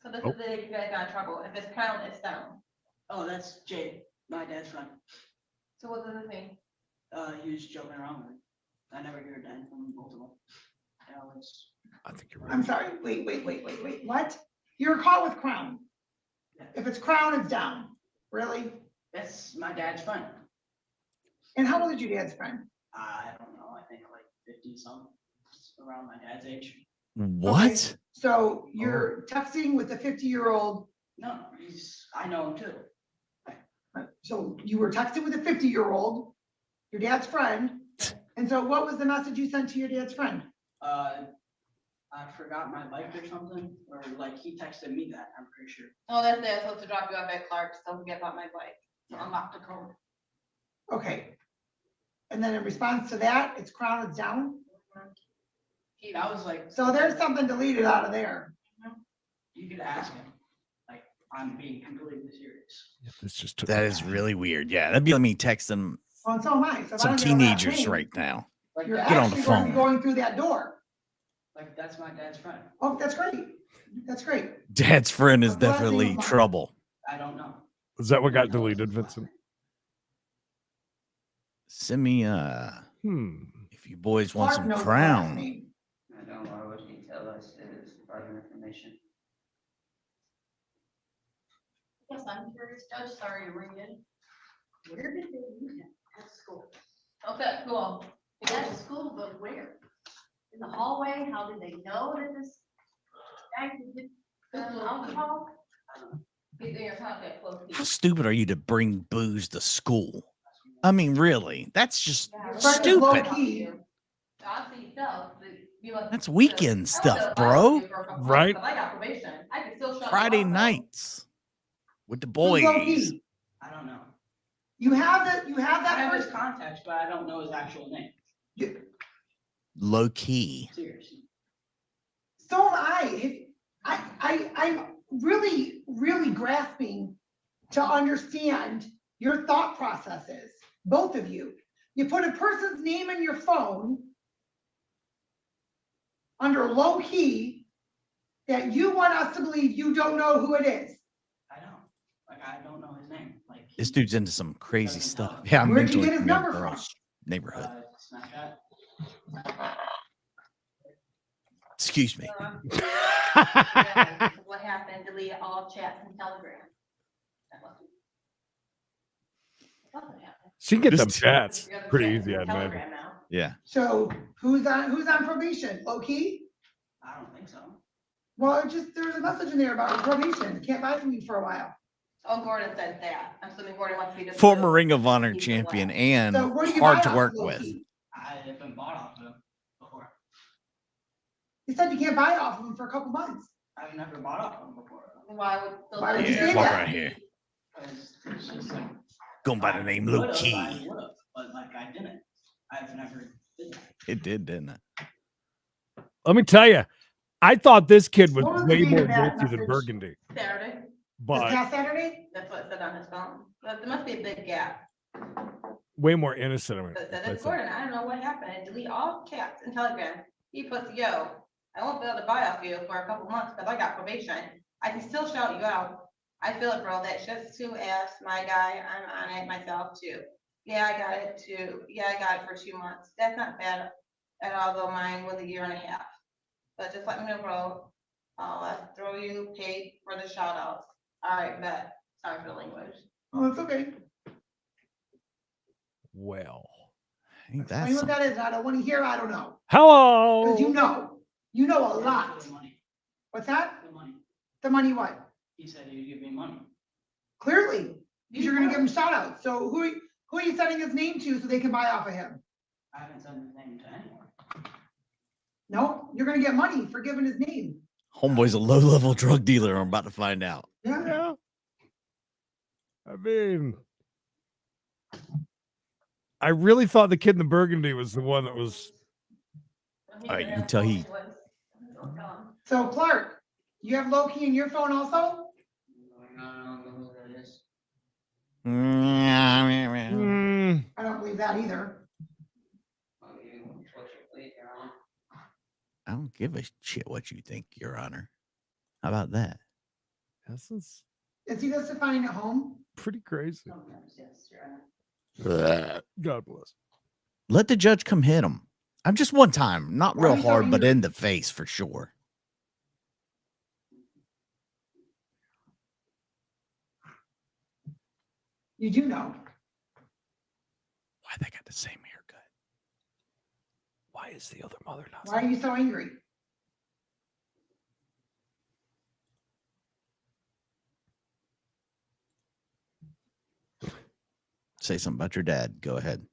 So this Oh. is the, you guys got in trouble. If it's crown, it's down. Oh, that's Jay, my dad's friend. So what does it mean? He was joking around with me. I never heard that from both of them. I think you're I'm right. sorry, wait, what? You're caught with crown. If it's crown, it's down. Really? That's my dad's friend. And how old is your dad's friend? I don't know, I think like 50 some, around my dad's age. What? Okay, so you're texting with a 50-year-old. No, I know him too. So you were texting with a 50-year-old, your dad's friend. And so what was the message you sent to your dad's friend? I forgot my bike or something, or like he texted me that, I'm pretty sure. Oh, that's it. So to drop you off at Clark's, don't forget about my bike. So unlock the code. Okay. And then in response to that, it's crown, it's down. I was like, So there's something deleted out of there. you could ask him, like, I'm being completely serious. This just took That is really weird. Yeah, that'd be like me texting Well, and so am I. So if I some don't get on that teenagers thing, right now. Like, You're that- Get on the actually going to be phone. going through that door. like that's my dad's friend. Oh, that's great. That's great. Dad's friend is A blessing definitely of mine. trouble. I don't know. Is that what got I know it's deleted, his Vincent? last Send me if you boys want Clark some knows the last crown. name. name. I don't know what he tell us is private information. Yes, I'm curious, Judge, sorry to ring in. Where did they use him? At school. Okay, cool. At school, but where? In the hallway? How did they know that this guy could get alcohol? He's in your contact close. How stupid are you to bring booze to school? I mean, really? That's just Friend is low stupid. key. I see yourself, but you must- That's weekend I stuff, would've bro. allowed you for a couple months, Right. but I got probation. I could still shut you Friday up, though. nights with the Who's low boys. key? I don't know. You have that, you have I that have his person. contacts, but I don't know his actual name. Low key. Seriously. So am I. I'm really, really grasping to understand your thought processes, both of you. You put a person's name in your phone under low key that you want us to believe you don't know who it is. I don't. Like, I don't know his name. Like, This dude's into some crazy stuff. Yeah, I'm Where'd you mentally get his from your number from? girl's neighborhood. Snapchat. Excuse me. Yeah, what happened, delete all chats and Telegram. That must be- Something happened. She can get them Just- chats You got the pretty chats easy, and I'd imagine. Telegram now. Yeah. So who's on probation? Low key? I don't think so. Well, there's a message in there about probation. Can't buy from you for a while. Oh, Gordon said that. I'm assuming Gordon wants to be. Former Ring of Honor He's the champion last. and So where do you hard buy to off work low with. key? I have been bought off of him before. You said you can't buy off of them for a couple months. I've never bought off of him before. Why would? Why would you Yeah, say walk that? right here. Because it's just like. Going by the name Low Low Key. But like I didn't. I've never did that. It didn't it? Let me tell you, I thought this kid was What was the way date more of that guilty than message? Burgundy, Saturday. This but past Saturday? That's what it said on his phone. But there must be a big gap. way more innocent. But it said, I'd it's say. Gordon, I don't know what happened. I delete all caps in Telegram. He puts, yo, I won't be able to buy off you for a couple months because I got probation. I can still shout you out. I feel it, bro. That shit's too ass, my guy. I'm on it myself too. Yeah, I got it too. Yeah, I got it for 2 months. That's not bad at all, though mine was 1.5 years. But just let me know, bro. I'll throw you paid for the shout outs. All right, bet. Sorry for the language. Oh, it's okay. Well, Ain't Tell that me what that something? is. I don't want to hear. I don't know. hello. Because you know a lot. The money. What's that? The money. The money what? He said he'd give me money. Clearly, because you're gonna give him shout outs. So who are you sending his name to so they can buy off of him? I haven't sent his name to anyone. No, you're gonna get money for giving his name. Homeboy's a low-level drug dealer. I'm about to find out. Yeah. Yeah. I mean, I really thought the kid in the Burgundy was the one that was. All right, you can tell he- So Clark, you have low key in your phone also? I don't know who that is. Mm, I don't believe that either. Oh, you switch your plate, Your Honor. I don't give a shit what you think, Your Honor. How about that? this is Is he testifying at home? pretty crazy. Sometimes, yes, Your Honor. God bless. Let the judge come hit him. I'm just one time, not Why real are you so hard, but angry? in the face for sure. You do know. Why they got the same haircut? Why is the other mother not? Why are you so angry? Say something about your dad. Go ahead.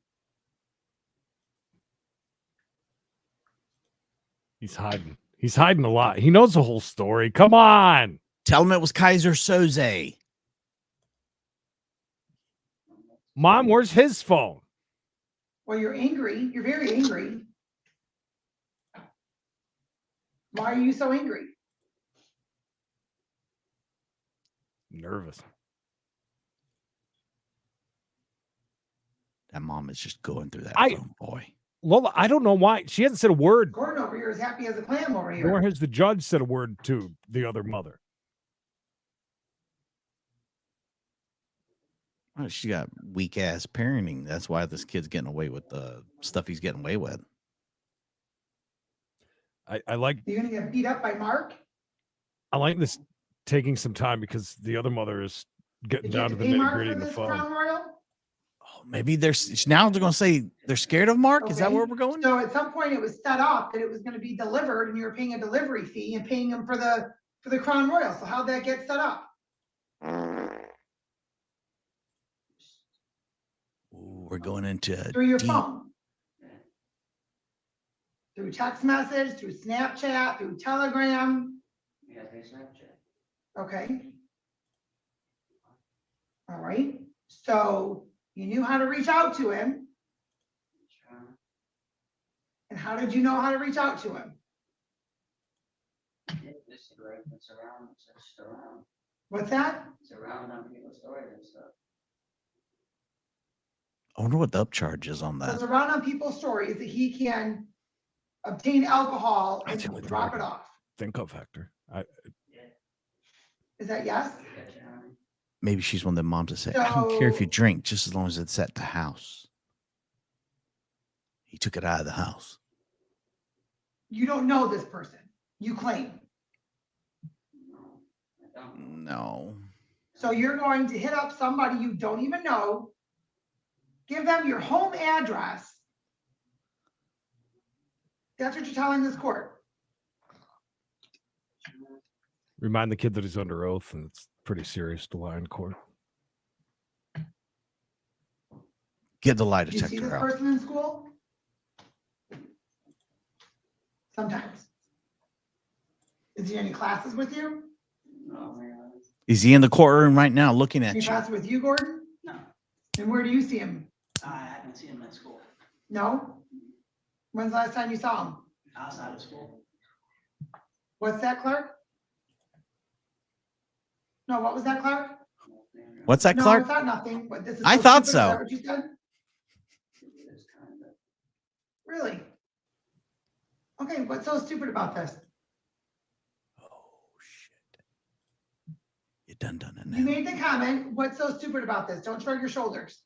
He's hiding. He's hiding a lot. He knows the whole story. Come on. Tell him it was Kaiser Soze. Mom, where's his phone? Well, you're angry. You're very angry. Why are you so angry? Nervous. That mom is just going through that I- phone, boy. Lola, I don't know why. She hasn't said a word. Gordon over here is happy as a clam over Nor here. has the judge said a word to the other mother. Well, she got weak ass parenting. That's why this kid's getting away with the stuff he's getting away with. I like You're gonna get beat up by Mark? this taking some time because the other mother is getting Did you down have to to the pay nitty Mark gritty for in the this phone. Crown Royal? Oh, maybe now they're going to say they're scared of Mark. Is that Okay. where we're going? So at some point it was set up that it was gonna be delivered and you were paying a delivery fee and paying him for the Crown Royal. So how'd that get set up? Ooh, we're going into Through your deep. phone? Through text message, through Snapchat, through Telegram? Yeah, they Snapchat. Okay. All right, so you knew how to reach out to him, Your Honor. and how did you know how to reach out to him? Yeah, this is right. It's around. It's just around. What's that? It's around on people's stories and stuff. I wonder what the upcharge is on So that. it's around on people's stories that he can obtain alcohol That's the and only thing drop I it can off. Think of Hector. Is that yes? Yeah, Your Honor. Maybe she's one of the moms that say, I don't care if you So- drink, just as long as it's at the house. He took it out of the house. You don't know this person, you claim. No, I don't. No. So you're going to hit up somebody you don't even know, give them your home address. That's what you're telling this court. Remind the kid that he's under oath, and it's pretty serious to lie in court. Get the lie Do you see this detector out. person in school? Sometimes. Is he in any classes with you? No, Is he in the courtroom right now looking at Any you? classes with you, Gordon? no, And where do you see him? I haven't seen him at school, No? When's the last time you saw him? outside of school. What's that, Clark? No, what was that, Clark? What's that, No, Clark? it's not nothing, but this is. I so thought stupid. Is so. that what you said? It's kind of- Really? Okay, what's so stupid about this? Oh shit! You done it You now. made the comment, what's so stupid about this? Don't shrug your shoulders.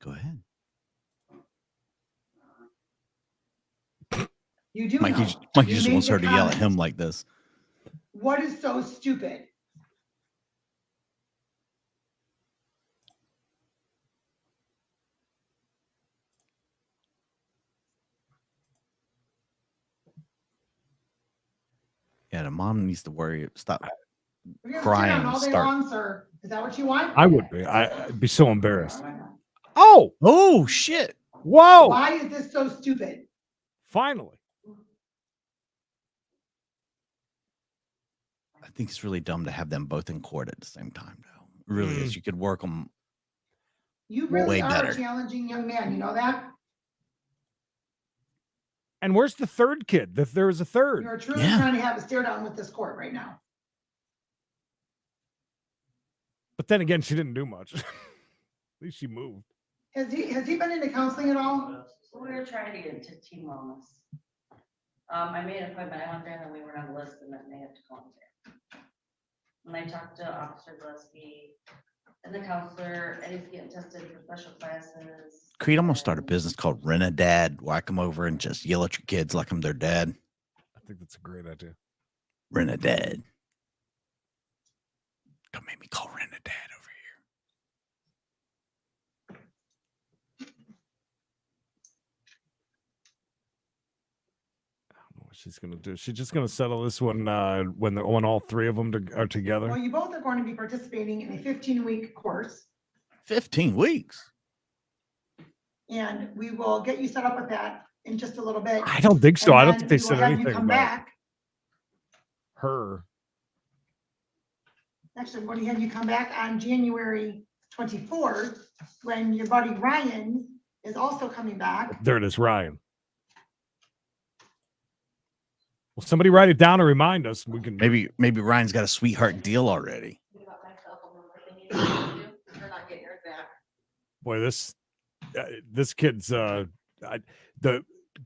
Go ahead. You do Mikey, know. Mikey You just made wants the her to yell at comment. him like this. What is so stupid? Yeah, the mom needs to worry. Stop. We're gonna Crying sit down all day start. long, sir. Is that what you want? I would be. I'd be so embarrassed. Oh, Oh shit! whoa! Why is this so stupid? Finally. I think it's really dumb to have them both in court at the same time. Though, it really is. You could work them. You really Way are better. a challenging young man, you know that? And where's the third kid? There was a third. You're truly Yeah. trying to have a stare down with this court right now. But then again, she didn't do much. At least she moved. Has he been into counseling at all? We were trying to get into team wellness. I made an appointment, I went there and then we were on the list and then they have to call me there. And I talked to Officer Gillespie and the counselor, and he's getting tested for special classes. Creed, I'm gonna start a business called Rent a Dad. Whack them over and just yell at your kids like I'm their dad. I think that's a great idea. Rent a Dad. Don't make me call Rent a Dad over here. I don't know what she's gonna do. She's just gonna settle this one when all three of them are together. Well, you both are going to be participating in a 15-week course, 15 weeks. and we will get you set up with that in just a little bit. I don't think so. And I don't then think they we will said have you anything come about back. her. Actually, I'm going to have you come back on January 24th, when your buddy Ryan is also coming back. There it is, Ryan. Well, somebody write it down and remind us. We can Maybe Ryan's got a sweetheart deal already. They're not getting yours back. Boy, this kid's the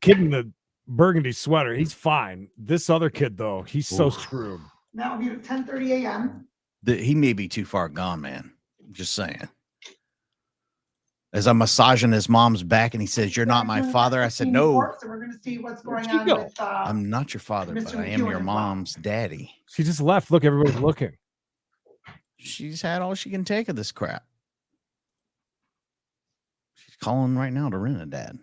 kid in the burgundy sweater. He's fine. This other kid though, he's so Oof. screwed. That will be at 10:30 a.m. He may be too far gone, man. I'm just saying. As I'm massaging his mom's back and he says, "You're not my father." I said, "No, So we're going to see what's Where'd going she on go? with, I'm not your father, but Mr. I am McEwen your as well. mom's daddy." She just left. Look, everybody's looking. She's had all she can take of this crap. She's calling right now to Rent a Dad.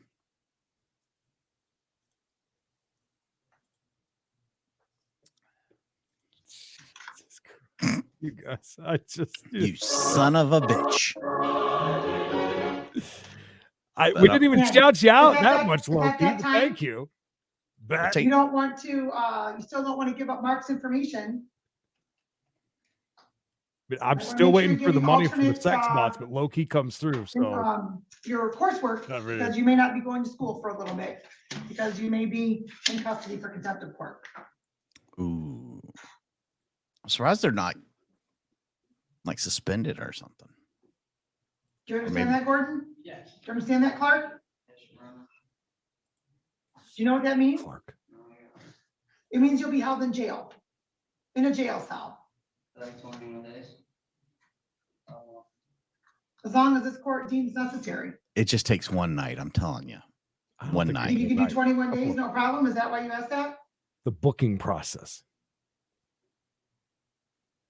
You guys, I just You son of a bitch. we didn't even Yeah. shout you out Is that that much, is Loki. that that But time? thank you. That, take- you don't want to, you still don't want to give up Mark's information. I'm wanna still make sure waiting you're for the getting money from the alternate, sex bots, but Loki comes through. So Your coursework, Not really. because you may not be going to school for a little bit, because you may be in custody for contempt of court. Ooh. I'm surprised they're not like suspended or something. Do you understand maybe- that, Gordon? Do Yes. you understand that, Clark? Do you know what that means? Clark. It means you'll be held in jail, in a jail cell, Like 21 days. as long as this court deems necessary. It just takes one night, I'm telling you. I don't One think night. You can do Right. 21 days, no problem? Is that why you asked that? The booking process.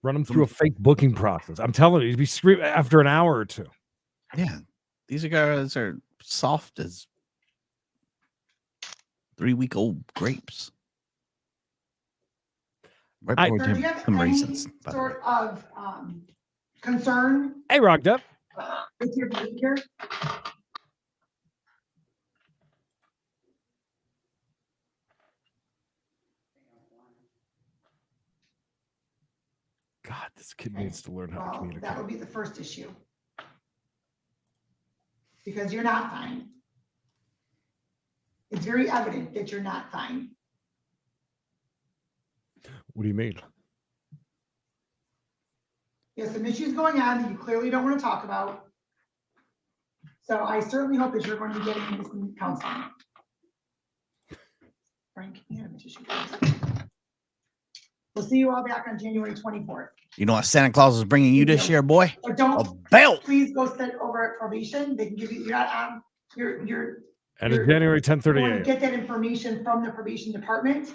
Run them through a fake booking process. I'm telling you, you'd be screaming after an hour or two. Yeah. These guys are soft as 3-week-old grapes. Right I- before Sir, do you have some any raisins. By the way. sort of concern Hey, Rocked Up. with your behavior? God, this kid needs to learn how to Well, communicate. that would be the first issue. Because you're not fine. It's very evident that you're not fine. What do you mean? There's some issues going on that you clearly don't want to talk about. So I certainly hope that you're going to be getting into some counseling. Frank, you have a tissue, please. We'll see you all back on January 24th. You know what Santa Claus is bringing you this year, boy? But A don't, belt. please go sit over at probation. They can give you, you're not on, you're. And it's you're- January you want to 10:30 a.m. get that information from the probation department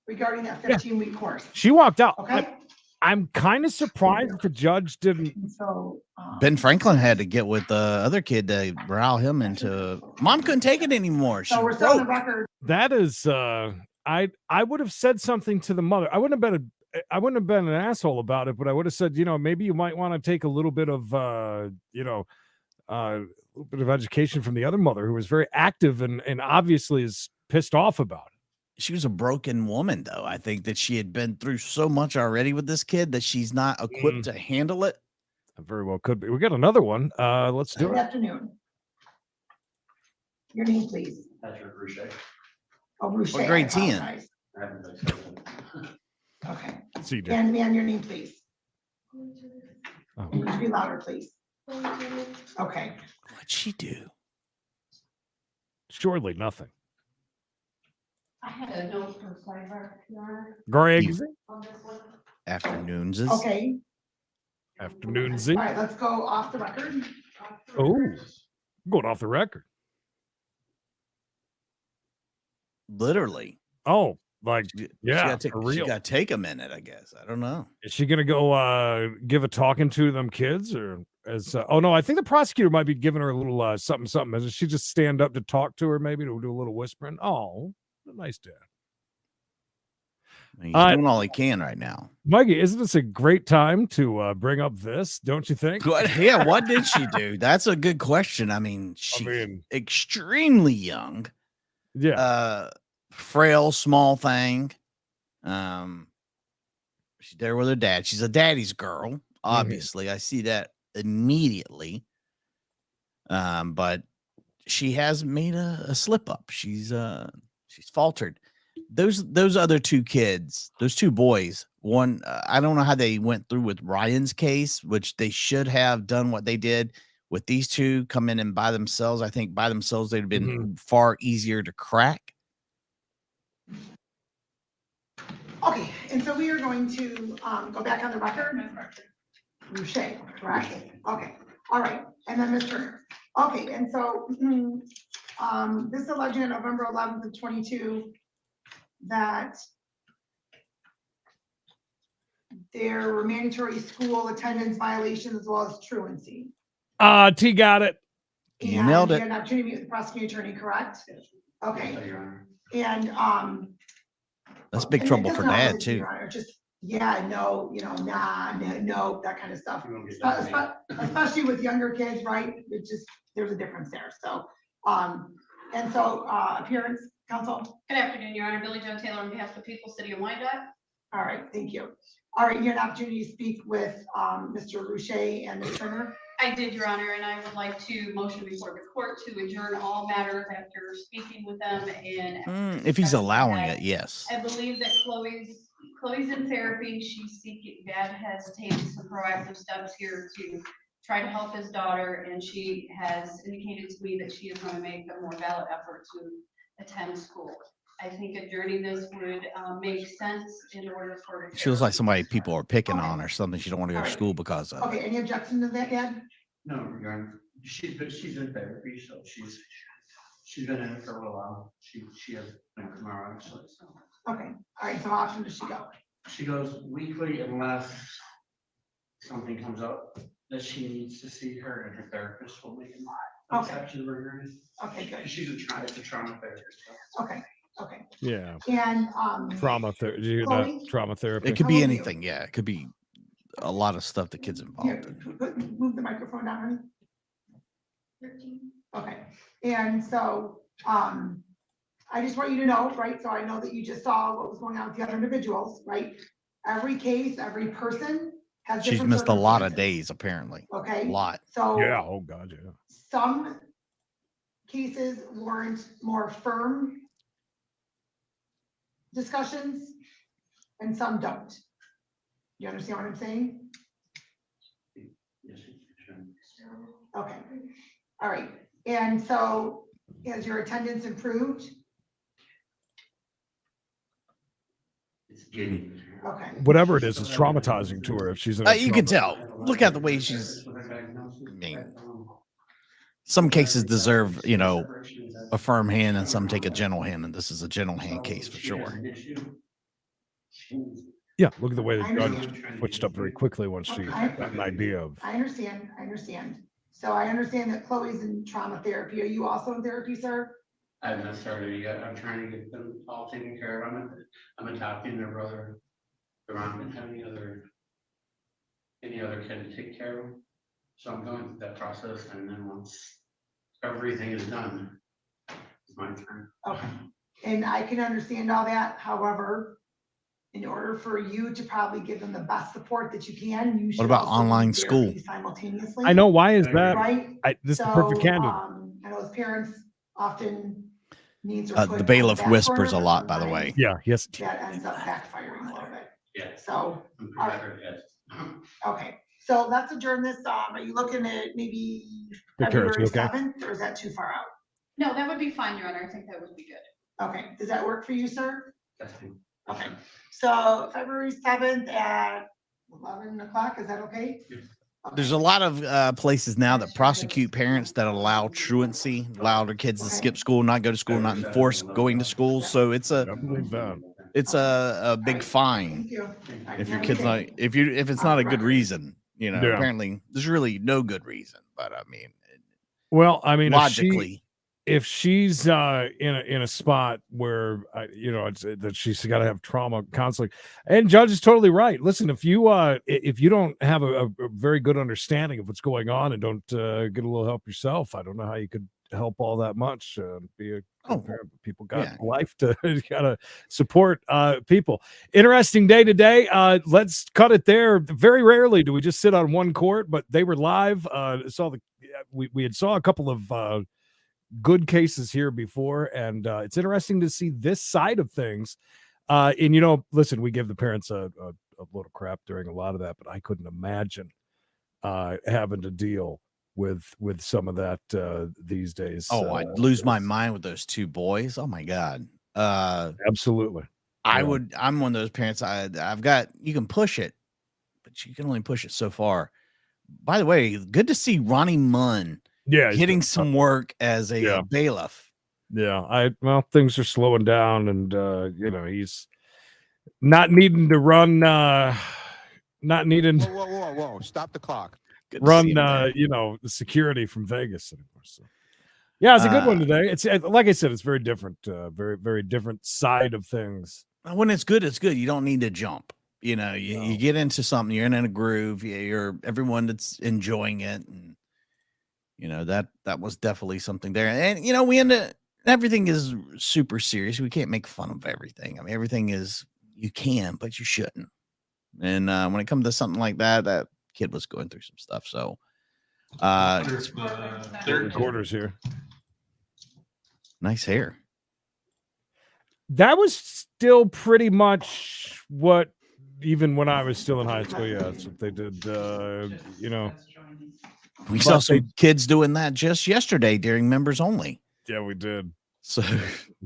regarding that Yeah. 15-week course, She walked out. okay? I'm kind of surprised the judge didn't. And so. Ben Franklin had to get with the other kid to rile him into. Mom couldn't take it anymore. She So we're still on the broke. record. That is, I would have said something to the mother. I wouldn't have been an asshole about it, but I would have said, maybe you might want to take a little bit of, a little bit of education from the other mother who was very active and obviously is pissed off about it. She was a broken woman, though. I think that she had been through so much already with this kid that she's not equipped to handle it. Very well could be. We got another one. Let's do Good it. afternoon. Your name, please. Patrick Rouchet. Oh, Rouchet. What I grade 10? apologize. I haven't been accepted. Okay. CJ. And man, your name, please. Oh. And would you be louder, please? Okay. What'd she do? Surely nothing. I had a note from Cyber, Your Honor, Greg, on this one. Afternoons. Okay. afternoon All Z. right, let's go off the record. Oh, going off the record. Literally. Oh, like, She yeah, gotta take, for she real. gotta take a minute, I guess. I don't know. Is she gonna go give a talking to them kids, or as? Oh no, I think the prosecutor might be giving her a little something. Does she just stand up to talk to her, maybe to do a little whispering? Oh, nice dad. He's doing all he can right now. Mikey, isn't this a great time to bring up this? Don't you think? Yeah, what did she do? That's a good question. I mean, she's extremely young. Yeah. Frail, small thing. She's there with her dad. She's a daddy's girl, obviously. I see that immediately. But she has made a slip up. She's faltered. Those other two kids, those two boys, one, I don't know how they went through with Ryan's case, which they should have done what they did with these two come in and by themselves. I think by themselves, they'd have been far easier to crack. Okay, and so we are going to go back on the record. Rouchet, correct? Okay, all right, and then Ms. Turner. Okay, and so this alleged on November 11th of 22 that there were mandatory school attendance violations as well as truancy. T got it. You nailed And it. you had an opportunity to meet with the prosecuting attorney, correct? Okay, Yes, Your Honor. and That's big and it trouble doesn't for dad, always, too. Your Honor, just, yeah, no, nah, no, that kind of stuff. You won't get that from me. Especially with younger kids, right? It just, there's a difference there, so, and so, appearance, counsel, Good afternoon, Your Honor. Billy Joe Taylor on behalf of the people, City of Wyandotte. all right, thank you. All right, you had an opportunity to speak with, Mr. Rouchet and Ms. Turner. I did, Your Honor, and I would like to motion before the court to adjourn all matters after speaking with them and. If he's allowing it, yes. I believe that Chloe's in therapy. She's seeking, dad has taken some proactive steps here to try to help his daughter, and she has indicated to me that she is going to make a more valid effort to attend school. I think adjourning this would make sense in order for. She looks like somebody people are picking on or something. She don't want to go to school because of Okay, it. any objection to that, Dad? No, Your Honor. She's in therapy, so she's been in it for a little while. She has been tomorrow, actually, so. Okay, all right, so how often does she go? She goes weekly unless something comes up that she needs to see her, and her therapist will make an Okay. exception for her. Okay, good. She's a trauma therapist. So. Okay, Okay, Yeah. and, Trauma therapy. Chloe? Trauma therapy. It could How be old are you? anything. Yeah, it could be a lot of stuff the kid's Here, involved in. move the microphone down, honey. 13. Okay, and so, I just want you to know, right, so I know that you just saw what was going on with the other individuals, right? Every case, every person has She's different missed a lot of circumstances, days, apparently. okay? A lot. So. Yeah. Oh God. Yeah. Some cases warrant more firm discussions and some don't. You understand what I'm saying? Yes, sure. Okay, all right. And so has your attendance improved? It's getting. Okay. Whatever it is, it's traumatizing to her if she's in a You can trauma- tell. Look at the way she's. I mean, some cases deserve, a firm hand, and some take a gentle hand, and this is a gentle hand case for sure. Yeah. Look at the way the I judge understand. switched up very quickly once she got an idea of. I understand. So I understand that Chloe's in trauma therapy. Are you also in therapy, sir? I haven't started yet. I'm trying to get them all taken care of. I'm adopting their brother. There aren't any other kid to take care of. So I'm going through that process, and then once everything is done, it's my turn. Okay, and I can understand all that. However, in order for you to probably give them the best support that you can, you should. about also do online therapy school? simultaneously. I know. Why is that? Right? This is the So, perfect candidate. I know as parents often needs are The put on the bailiff back whispers burner, a but lot, by the sometimes way. Yeah. Yes. that ends up backfiring a little bit. Yeah. So, I'm all pretty right. sure, yes. Okay, so let's adjourn this. Are you looking at maybe Hey, Kara, February you okay? 7th, or is that too far out? No, that would be fine, Your Honor. I think that would be good. Okay, does that work for you, sir? That's fine. Okay, so February 7th at 11 o'clock, is that okay? There's a lot of places now that prosecute parents that allow truancy, allow their kids to Okay. skip school, not go to school, not enforce going to school. So it's I believe that. a big fine Thank you. if your kid's not if it's not a good reason. Yeah. Apparently there's really no good reason. But I mean, Well, I mean, logically, if she's in a spot where it's that she's got to have trauma counseling, and judge is totally right. Listen, if you don't have a very good understanding of what's going on and don't get a little help yourself, I don't know how you could help all that much. Be a good parent. People got life to gotta support people. Interesting day today. Let's cut it there. Very rarely do we just sit on one court, but they were live. We had saw a couple of good cases here before, and it's interesting to see this side of things. And listen, we give the parents a load of crap during a lot of that, but I couldn't imagine having to deal with some of that these days. I'd lose my mind with those two boys. Oh my God. Absolutely. I'm one of those parents. I've got, you can push it, but you can only push it so far. By the way, good to see Ronnie Munn getting some work as a bailiff. Yeah, things are slowing down, and he's not needing to run. Not needing. Whoa! Stop the clock. Run, the security from Vegas anymore. So, yeah, it's a good one today. It's like I said, it's very different, very very different side of things. When it's good, it's good. You don't need to jump. You get into something, you're in a groove. You're everyone that's enjoying it, and that was definitely something there. And we end up, everything is super serious. We can't make fun of everything. I mean, everything is, you can, but you shouldn't. And when it comes to something like that, that kid was going through some stuff. So third quarters here. Nice hair. That was still pretty much what, even when I was still in high school, that's what they did. We saw some kids doing that just yesterday during members only. Yeah, we did. So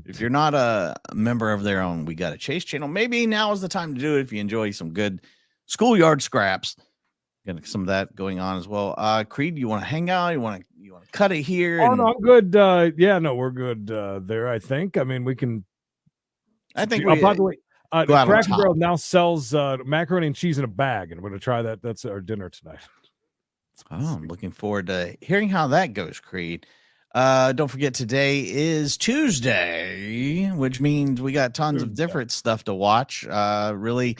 if you're not a member of their own, we got a Chase channel. Maybe now is the time to do it if you enjoy some good schoolyard scraps. Got some of that going on as well. Creed, you want to hang out? You want to cut it here? Oh, no, I'm good. We're good there, I think. I mean, we can. I think by the way, Cracker top. Barrel now sells macaroni and cheese in a bag, and we're going to try that. That's our dinner tonight. Oh, I'm looking forward to hearing how that goes, Creed. Don't forget today is Tuesday, which means we got tons of different stuff to watch. Really,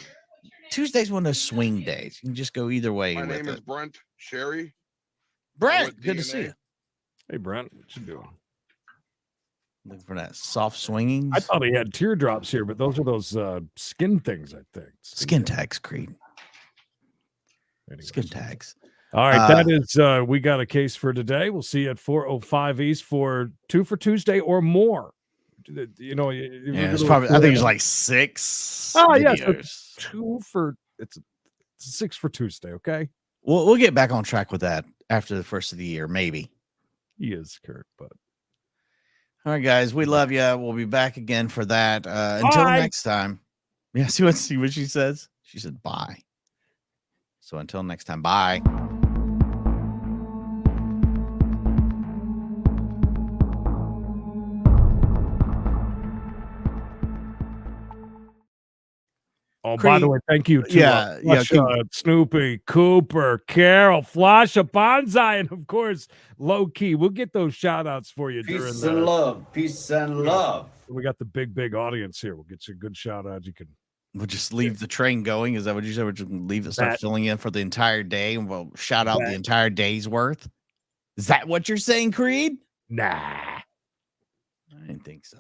Tuesday's one of those swing days. You can just go either way My with name is it. Brent Sherry. Brent, with good to DNA. see you. Hey, Brent, what you doing? Looking for that soft swinging. I thought he had teardrops here, but those are those skin things, I think. Skin tags, Creed. Anyways. Skin tags. All right, that is we got a case for today. We'll see you at 4:05 East for 2 for Tuesday or more. You know, Yeah, it's probably. I think it's like 6. Oh yes, videos. 2 for it's 6 for Tuesday. Okay, We'll get back on track with that after the first of the year, maybe. he is Kurt, but All right, guys, we love you. We'll be back again for that. Until Bye. next time. Yeah, see what she says. She said bye. So until next time, bye. oh, by the Creed, way, thank you to yeah, Flush, Snoopy, Cooper, Carol, Flasha, Bonsai, and of course, Low Key. We'll get those shout outs for you during Peace the and love. Peace and love. We got the big audience here. We'll get you a good shout out. You can We'll just leave the train going. Is that what you said? We're just gonna leave it, start That- filling in for the entire day, and we'll shout out That- the entire day's worth. Is that what you're saying, Creed? nah. I didn't think so.